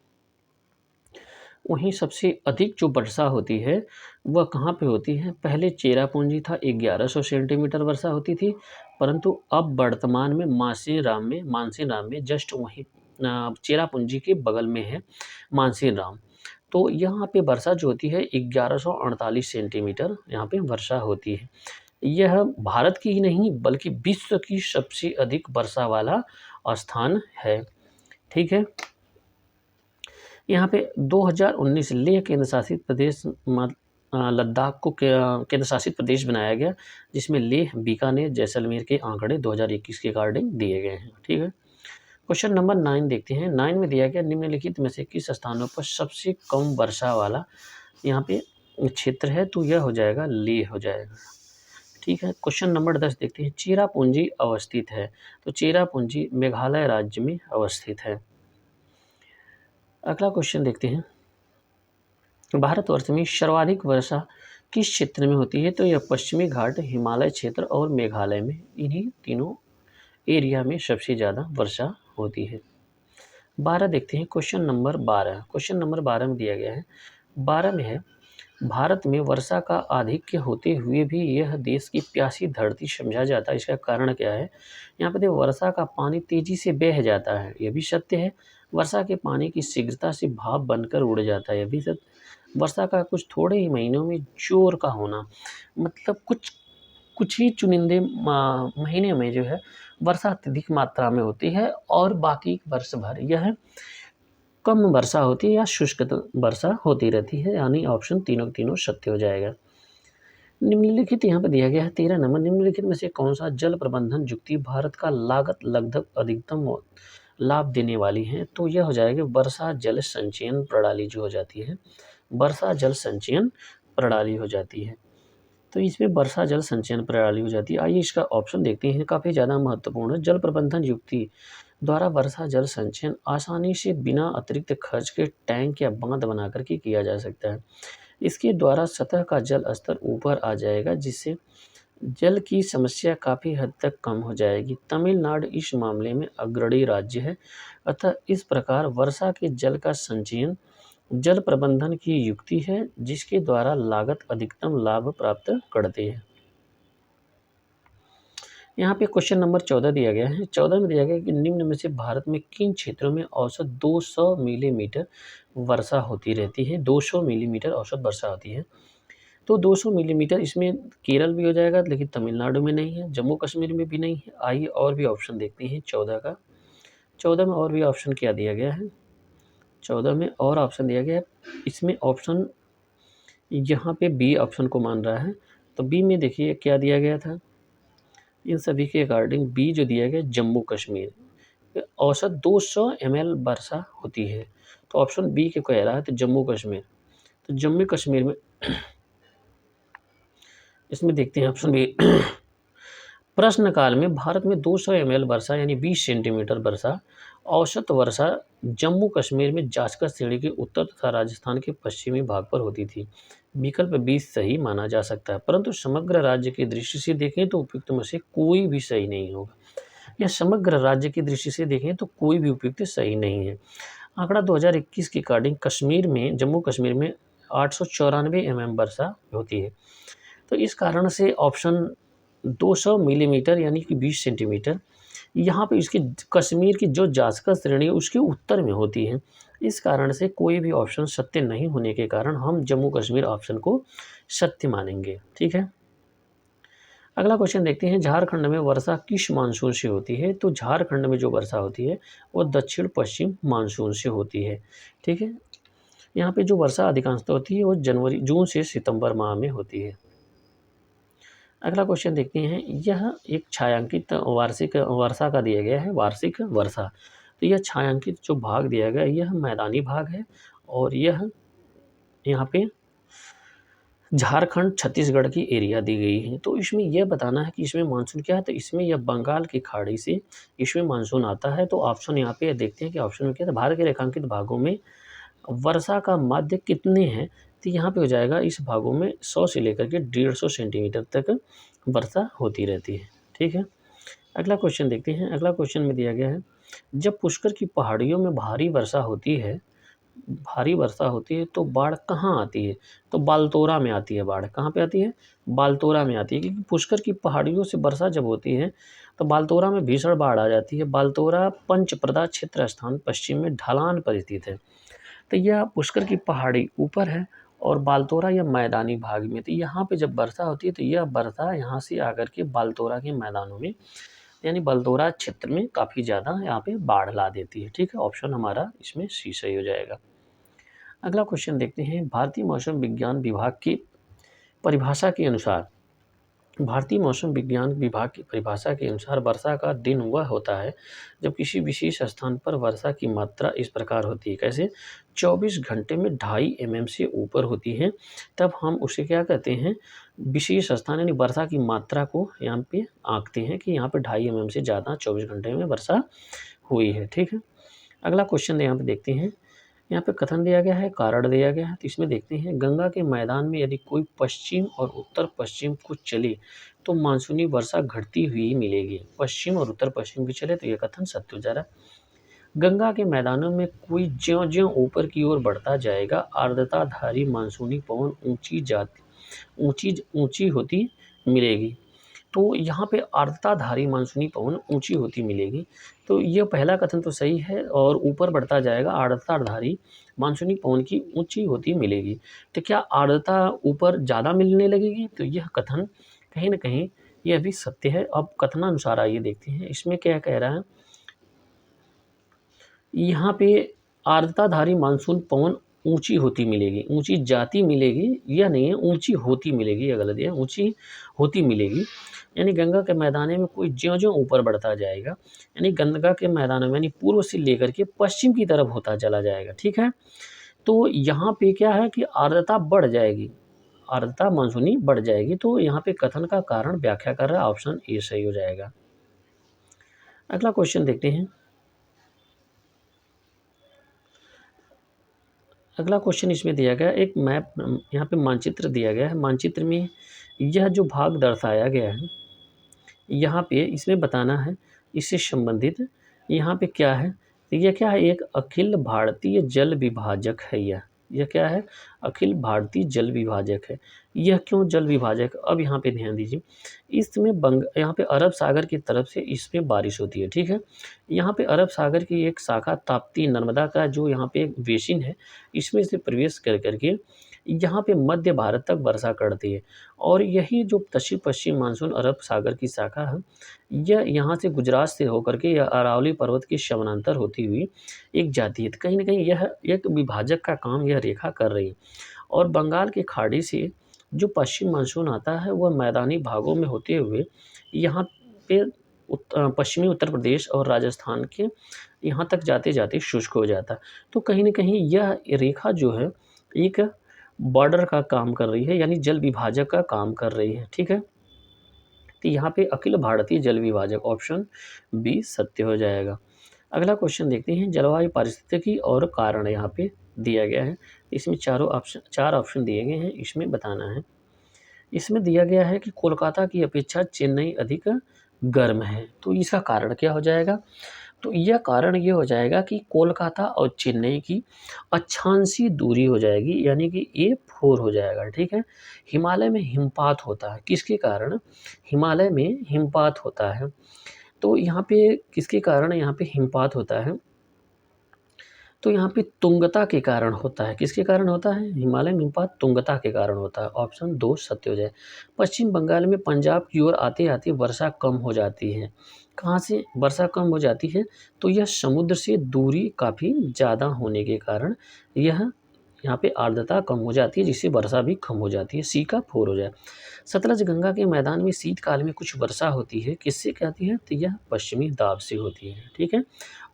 वहीं सबसे अधिक जो वर्षा होती है वह कहाँ पे होती है? पहले चेरापूंजी था, 1100 सेंटीमीटर वर्षा होती थी, परंतु अब वर्तमान में मानसीन राम में जस्ट वहीं चेरापूंजी के बगल में है मानसीन राम। तो यहाँ पे वर्षा जो होती है 1148 सेंटीमीटर यहाँ पे वर्षा होती है। यह भारत की ही नहीं बल्कि विश्व की सबसे अधिक वर्षा वाला स्थान है। ठीक है। यहाँ पे 2019 लेह केंद्र शासित प्रदेश लद्दाख को केंद्र शासित प्रदेश बनाया गया, जिसमें लेह, बीकानेर, जैसलमेर के आंकड़े 2021 के अकॉर्डिंग दिए गए हैं। ठीक है। क्वेश्चन नंबर 9 देखते हैं। 9 में दिया गया, निम्नलिखित में से किस स्थानों पर सबसे कम वर्षा वाला यहाँ पे क्षेत्र है? तो यह हो जाएगा लेह हो जाएगा। ठीक है। क्वेश्चन नंबर 10 देखते हैं। चेरापूंजी अवस्थित है, तो चेरापूंजी मेघालय राज्य में अवस्थित है। अगला क्वेश्चन देखते हैं। भारतवर्ष में सर्वाधिक वर्षा किस क्षेत्र में होती है? तो यह पश्चिमी घाट, हिमालय क्षेत्र और मेघालय में, इन्हीं तीनों एरिया में सबसे ज़्यादा वर्षा होती है। 12 देखते हैं। Question number 12। क्वेश्चन नंबर 12 में दिया गया है, 12 में है, भारत में वर्षा का आधिक्य होते हुए भी यह देश की प्यासी धरती समझा जाता है। इसका कारण क्या है? यहाँ पर देखो, वर्षा का पानी तेजी से बह जाता है, यह भी सत्य है। वर्षा के पानी की शीघ्रता से भाप बनकर उड़ जाता है, यह भी सत्य। वर्षा का कुछ थोड़े ही महीनों में जोर का होना, मतलब कुछ ही चुनिंदे महीने में जो है वर्षा अत्यधिक मात्रा में होती है और बाकी वर्ष भर यह कम वर्षा होती है या शुष्क वर्षा होती रहती है, यानी ऑप्शन तीनों तीनों सत्य हो जाएगा। निम्नलिखित यहाँ पर दिया गया है 13 नंबर, निम्नलिखित में से कौन सा जल प्रबंधन युक्ति भारत का लागत लगभग अधिकतम लाभ देने वाली है? तो यह हो जाएगा वर्षा जल संचयन प्रणाली जो हो जाती है, वर्षा जल संचयन प्रणाली हो जाती है। तो इसमें वर्षा जल संचयन प्रणाली हो जाती है। आइए इसका ऑप्शन देखते हैं, काफ़ी ज़्यादा महत्वपूर्ण है। जल प्रबंधन युक्ति द्वारा वर्षा जल संचयन आसानी से बिना अतिरिक्त खर्च के टैंक या बांध बना करके किया जा सकता है। इसके द्वारा सतह का जल स्तर ऊपर आ जाएगा, जिससे जल की समस्या काफ़ी हद तक कम हो जाएगी। तमिलनाडु इस मामले में अग्रणी राज्य है। अतः इस प्रकार वर्षा के जल का संचयन जल प्रबंधन की युक्ति है, जिसके द्वारा लागत अधिकतम लाभ प्राप्त करते हैं। यहाँ पे क्वेश्चन नंबर 14 दिया गया है। 14 में दिया गया कि निम्न में से भारत में किन क्षेत्रों में औसत 200 मिलीमीटर वर्षा होती रहती है? 200 मिलीमीटर औसत वर्षा होती है। तो 200 मिलीमीटर इसमें केरल भी हो जाएगा, लेकिन तमिलनाडु में नहीं है, जम्मू कश्मीर में भी नहीं है। आइए और भी ऑप्शन देखते हैं 14 का। 14 में और भी ऑप्शन क्या दिया गया है? 14 में और ऑप्शन दिया गया है, इसमें ऑप्शन यहाँ पे बी ऑप्शन को मान रहा है। तो बी में देखिए क्या दिया गया था, इन सभी के अकॉर्डिंग बी जो दिया गया जम्मू कश्मीर, औसत 200 ml वर्षा होती है। तो ऑप्शन बी के कह रहा है तो जम्मू कश्मीर। तो जम्मू कश्मीर में इसमें देखते हैं ऑप्शन बी। प्रश्न काल में भारत में 200 ml वर्षा यानी 20 सेंटीमीटर वर्षा औसत वर्षा जम्मू कश्मीर में जास्कर श्रेणी के उत्तर तथा राजस्थान के पश्चिमी भाग पर होती थी। विकल्प 20 सही माना जा सकता है, परंतु समग्र राज्य की दृष्टि से देखें तो उपयुक्त में से कोई भी सही नहीं होगा। या समग्र राज्य की दृष्टि से देखें तो कोई भी उपयुक्त सही नहीं है। आंकड़ा 2021 के अकॉर्डिंग कश्मीर में, जम्मू कश्मीर में 894 mm वर्षा होती है। तो इस कारण से ऑप्शन 200 मिलीमीटर यानी कि 20 सेंटीमीटर यहाँ पे इसकी कश्मीर की जो जास्कर श्रेणी है उसके उत्तर में होती है। इस कारण से कोई भी ऑप्शन सत्य नहीं होने के कारण हम जम्मू कश्मीर ऑप्शन को सत्य मानेंगे। ठीक है। अगला क्वेश्चन देखते हैं, झारखंड में वर्षा किस मानसून से होती है? तो झारखंड में जो वर्षा होती है वो दक्षिण पश्चिम मानसून से होती है। ठीक है, यहाँ पे जो वर्षा अधिकांशतः होती है वो जून से सितंबर माह में होती है। अगला क्वेश्चन देखते हैं, यह एक छायांकित वार्षिक वर्षा का दिया गया है, वार्षिक वर्षा। तो यह छायांकित जो भाग दिया गया है यह मैदानी भाग है और यह यहाँ पे झारखंड छत्तीसगढ़ की एरिया दी गई है। तो इसमें यह बताना है कि इसमें मानसून क्या है, तो इसमें यह बंगाल की खाड़ी से इसमें मानसून आता है। तो ऑप्शन यहाँ पे देखते हैं कि ऑप्शन में क्या है, भारत के रेखांकित भागों में वर्षा का माध्य कितने हैं? तो यहाँ पे हो जाएगा, इस भागों में 100 से लेकर के 150 सेंटीमीटर तक वर्षा होती रहती है। ठीक है, अगला क्वेश्चन देखते हैं। अगला क्वेश्चन में दिया गया है, जब पुष्कर की पहाड़ियों में भारी वर्षा होती है तो बाढ़ कहाँ आती है? तो बालतोरा में आती है बाढ़। कहाँ पे आती है? बालतोरा में आती है, क्योंकि पुष्कर की पहाड़ियों से वर्षा जब होती है तो बालतोरा में भीषण बाढ़ आ जाती है। बालतोरा पंचप्रदा क्षेत्र स्थान पश्चिम में ढलान पर स्थित है। तो यह पुष्कर की पहाड़ी ऊपर है और बालतोरा या मैदानी भाग में। तो यहाँ पे जब वर्षा होती है तो यह वर्षा यहाँ से आकर के बालतोरा के मैदानों में यानी बालतोरा क्षेत्र में काफ़ी ज़्यादा यहाँ पे बाढ़ ला देती है। ठीक है, ऑप्शन हमारा इसमें सी सही हो जाएगा। अगला क्वेश्चन देखते हैं, भारतीय मौसम विज्ञान विभाग की परिभाषा के अनुसार भारतीय मौसम विज्ञान विभाग की परिभाषा के अनुसार वर्षा का दिन वह होता है जब किसी विशेष स्थान पर वर्षा की मात्रा इस प्रकार होती है। कैसे? 24 घंटे में 2.5 mm से ऊपर होती है, तब हम उसे क्या कहते हैं, विशेष स्थान यानी वर्षा की मात्रा को यहाँ पे आंकते हैं कि यहाँ पे 2.5 mm से ज़्यादा 24 घंटे में वर्षा हुई है। ठीक है, अगला क्वेश्चन यहाँ पे देखते हैं। यहाँ पे कथन दिया गया है, कारण दिया गया है। तो इसमें देखते हैं, गंगा के मैदान में यदि कोई पश्चिम और उत्तर पश्चिम को चले तो मानसूनी वर्षा घटती हुई मिलेगी। पश्चिम और उत्तर पश्चिम की चले तो यह कथन सत्य हो जा रहा है। गंगा के मैदानों में कोई ज्यों-ज्यों ऊपर की ओर बढ़ता जाएगा, आर्द्रताधारी मानसूनी पवन ऊंची होती मिलेगी। तो यहाँ पे आर्द्रताधारी मानसूनी पवन ऊंची होती मिलेगी। तो यह पहला कथन तो सही है और ऊपर बढ़ता जाएगा, आर्द्रताधारी मानसूनी पवन की ऊंची होती मिलेगी। तो क्या आर्द्रता ऊपर ज़्यादा मिलने लगेगी? तो यह कथन कहीं न कहीं यह भी सत्य है। अब कथनानुसार आइए देखते हैं, इसमें क्या कह रहा है, यहाँ पे आर्द्रताधारी मानसून पवन ऊंची होती मिलेगी, ऊंची जाती मिलेगी, यह नहीं है ऊंची होती मिलेगी, यह गलत है, ऊंची होती मिलेगी। यानी गंगा के मैदान में कोई ज्यों-ज्यों ऊपर बढ़ता जाएगा, यानी गंगा के मैदानों में यानी पूर्व से लेकर के पश्चिम की तरफ होता चला जाएगा। ठीक है, तो यहाँ पे क्या है कि आर्द्रता बढ़ जाएगी, आर्द्रता मानसूनी बढ़ जाएगी। तो यहाँ पे कथन का कारण व्याख्या कर रहा है, ऑप्शन ए सही हो जाएगा। अगला क्वेश्चन देखते हैं। अगला क्वेश्चन इसमें दिया गया एक मैप, यहाँ पे मानचित्र दिया गया है। मानचित्र में यह जो भाग दर्शाया गया है, यहाँ पे इसमें बताना है इससे संबंधित यहाँ पे क्या है। तो यह क्या है, एक अखिल भारतीय जल विभाजक है। यह क्या है, अखिल भारतीय जल विभाजक है। यह क्यों जल विभाजक? अब यहाँ पे ध्यान दीजिए, इसमें यहाँ पे अरब सागर की तरफ से इसमें बारिश होती है। ठीक है, यहाँ पे अरब सागर की एक शाखा ताप्ती नर्मदा का जो यहाँ पे एक बेसिन है, इसमें से प्रवेश कर करके यहाँ पे मध्य भारत तक वर्षा करती है। और यही जो दक्षिण पश्चिम मानसून अरब सागर की शाखा है, यह यहाँ से गुजरात से होकर के यह अरावली पर्वत के समानांतर होती हुई एक जाती है। तो कहीं न कहीं यह एक विभाजक का काम यह रेखा कर रही है। और बंगाल की खाड़ी से जो पश्चिम मानसून आता है वह मैदानी भागों में होते हुए यहाँ पे पश्चिमी उत्तर प्रदेश और राजस्थान के यहाँ तक जाते-जाते शुष्क हो जाता है। तो कहीं न कहीं यह रेखा जो है एक बॉर्डर का काम कर रही है, यानी जल विभाजक का काम कर रही है। ठीक है, तो यहाँ पे अखिल भारतीय जल विभाजक ऑप्शन बी सत्य हो जाएगा। अगला क्वेश्चन देखते हैं, जलवायु पारिस्थितिकी और कारण यहाँ पे दिया गया है। इसमें चार ऑप्शन दिए गए हैं, इसमें बताना है। इसमें दिया गया है कि कोलकाता की अपेक्षा चेन्नई अधिक गर्म है। तो इसका कारण क्या हो जाएगा? तो यह कारण ये हो जाएगा कि कोलकाता और चेन्नई की अक्षांशीय दूरी हो जाएगी, यानी कि A4 हो जाएगा। ठीक है, हिमालय में हिमपात होता है, किसके कारण? हिमालय में हिमपात होता है। तो यहाँ पे किसके कारण यहाँ पे हिमपात होता है? तो यहाँ पे तुंगता के कारण होता है। किसके कारण होता है? हिमालयन हिमपात तुंगता के कारण होता है। ऑप्शन 2 सत्य हो जाए। पश्चिम बंगाल में पंजाब की ओर आते-आते वर्षा कम हो जाती है। कहाँ से वर्षा कम हो जाती है? तो यह समुद्र से दूरी काफ़ी ज़्यादा होने के कारण यह यहाँ पे आर्द्रता कम हो जाती है, जिससे वर्षा भी कम हो जाती है। सी का 4 हो जाए। सतलज गंगा के मैदान में शीतकाल में कुछ वर्षा होती है, किससे कहती है? तो यह पश्चिमी दाब से होती है, ठीक है।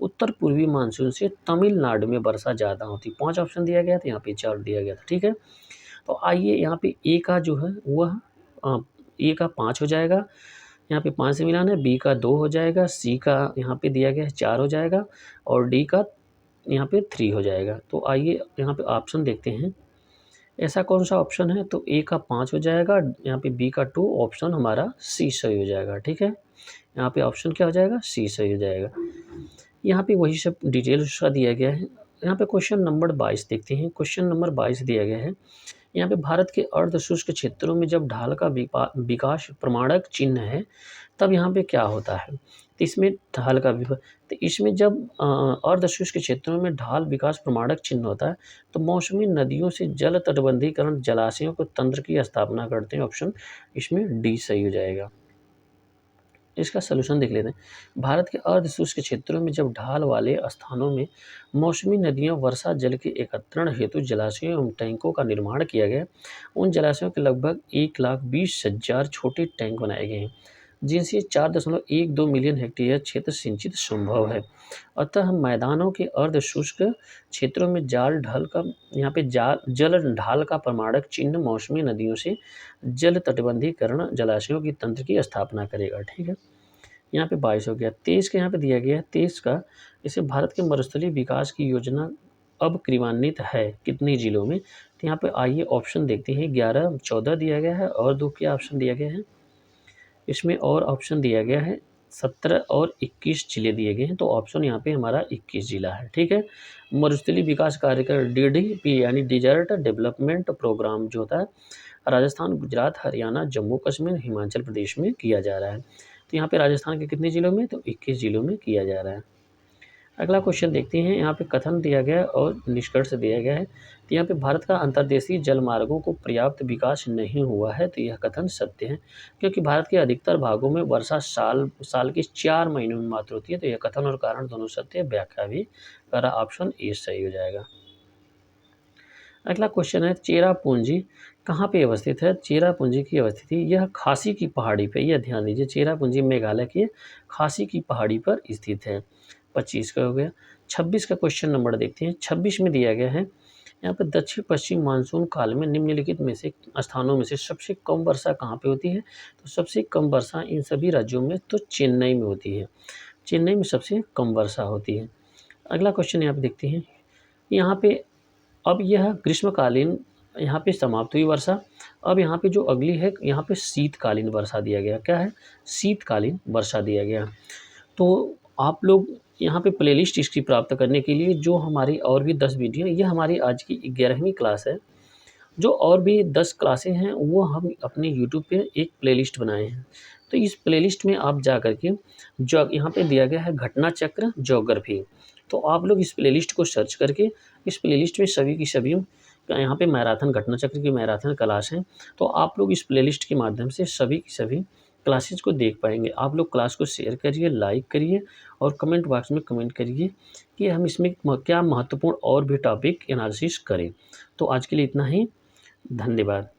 उत्तर पूर्वी मानसून से तमिलनाडु में वर्षा ज़्यादा होती है। 5 ऑप्शन दिया गया था, यहाँ पे 4 दिया गया था, ठीक है। तो आइए यहाँ पे ए का जो है वह ए का 5 हो जाएगा, यहाँ पे 5 से मिलाना है, बी का 2 हो जाएगा, सी का यहाँ पे दिया गया है 4 हो जाएगा और डी का यहाँ पे 3 हो जाएगा। तो आइए यहाँ पे ऑप्शन देखते हैं, ऐसा कौन सा ऑप्शन है? तो ए का 5 हो जाएगा, यहाँ पे बी का 2, ऑप्शन हमारा सी सही हो जाएगा, ठीक है। यहाँ पे ऑप्शन क्या हो जाएगा? सी सही हो जाएगा। यहाँ पे वही सब डिटेल उसका दिया गया है। यहाँ पे क्वेश्चन नंबर 22 देखते हैं। क्वेश्चन नंबर 22 दिया गया है। यहाँ पे भारत के अर्ध शुष्क क्षेत्रों में जब ढाल का विकास प्रमाणक चिन्ह है, तब यहाँ पे क्या होता है? तो इसमें ढाल का तो इसमें जब अर्ध शुष्क क्षेत्रों में ढाल विकास प्रमाणक चिन्ह होता है, तो मौसमी नदियों से जल तटबंधीकरण जलाशयों को तंत्र की स्थापना करते हैं। ऑप्शन इसमें डी सही हो जाएगा। इसका सलूशन देख लेते हैं। भारत के अर्ध शुष्क क्षेत्रों में जब ढाल वाले स्थानों में मौसमी नदियों वर्षा जल के एकत्रण हेतु जलाशयों एवं टैंकों का निर्माण किया गया, उन जलाशयों के लगभग 1,20,000 छोटे टैंक बनाए गए हैं, जिनसे 4.12 मिलियन हेक्टेयर क्षेत्र सिंचित संभव है। अतः मैदानों के अर्ध शुष्क क्षेत्रों में जाल ढल का यहाँ पे जल ढाल का प्रमाणक चिन्ह मौसमी नदियों से जल तटबंधीकरण जलाशयों की तंत्र की स्थापना करेगा, ठीक है। यहाँ पे 22 हो गया। 23 का यहाँ पे दिया गया है। 23 का जैसे भारत के मरुस्थलीय विकास की योजना अब क्रियान्वित है कितने जिलों में? तो यहाँ पे आइए ऑप्शन देखते हैं। 11, 14 दिया गया है और 2 क्या ऑप्शन दिया गया है? इसमें और ऑप्शन दिया गया है 17 और 21 जिले दिए गए हैं, तो ऑप्शन यहाँ पे हमारा 21 जिला है, ठीक है। मरुस्थलीय विकास कार्यक्रम DDP यानी डिजर्ट डेवलपमेंट प्रोग्राम जो होता है राजस्थान, गुजरात, हरियाणा, जम्मू कश्मीर, हिमाचल प्रदेश में किया जा रहा है। तो यहाँ पे राजस्थान के कितने जिलों में? तो 21 जिलों में किया जा रहा है। अगला क्वेश्चन देखते हैं। यहाँ पे कथन दिया गया है और निष्कर्ष दिया गया है। तो यहाँ पे भारत का अंतर्देशीय जल मार्गों को पर्याप्त विकास नहीं हुआ है, तो यह कथन सत्य है, क्योंकि भारत के अधिकतर भागों में वर्षा साल के 4 महीनों में मात्र होती है, तो यह कथन और कारण दोनों सत्य है। व्याख्या भी करा, ऑप्शन ए सही हो जाएगा। अगला क्वेश्चन है चेरापूंजी कहाँ पे अवस्थित है? चेरापूंजी की अवस्थिति यह खासी की पहाड़ी पे, यह ध्यान दीजिए, चेरापूंजी मेघालय के खासी की पहाड़ी पर स्थित है। 25 का हो गया। 26 का क्वेश्चन नंबर देखते हैं। 26 में दिया गया है, यहाँ पर दक्षिण पश्चिम मानसून काल में निम्नलिखित में से स्थानों में से सबसे कम वर्षा कहाँ पे होती है? तो सबसे कम वर्षा इन सभी राज्यों में तो चेन्नई में होती है। चेन्नई में सबसे कम वर्षा होती है। अगला क्वेश्चन यहाँ पे देखते हैं। यहाँ पे अब यह ग्रीष्मकालीन यहाँ पे समाप्त हुई वर्षा। अब यहाँ पे जो अगली है, यहाँ पे शीतकालीन वर्षा दिया गया। क्या है? शीतकालीन वर्षा दिया गया। तो आप लोग यहाँ पे प्लेलिस्ट इसकी प्राप्त करने के लिए जो हमारी और भी 10 वीडियो, ये हमारी आज की 11वीं क्लास है। जो और भी 10 क्लासें हैं वो हम अपने यूट्यूब पे एक प्लेलिस्ट बनाए हैं। तो इस प्लेलिस्ट में आप जा कर के जो यहाँ पे दिया गया है घटना चक्र ज्योग्राफी, तो आप लोग इस प्लेलिस्ट को सर्च करके इस प्लेलिस्ट में सभी की सभी यहाँ पे मैराथन घटना चक्र की मैराथन क्लास है, तो आप लोग इस प्लेलिस्ट के माध्यम से सभी की सभी क्लासेस को देख पाएंगे। आप लोग क्लास को शेयर करिए, लाइक करिए और कमेंट बॉक्स में कमेंट करिए कि हम इसमें क्या महत्वपूर्ण और भी टॉपिक एनालिसिस करें। तो आज के लिए इतना ही। धन्यवाद।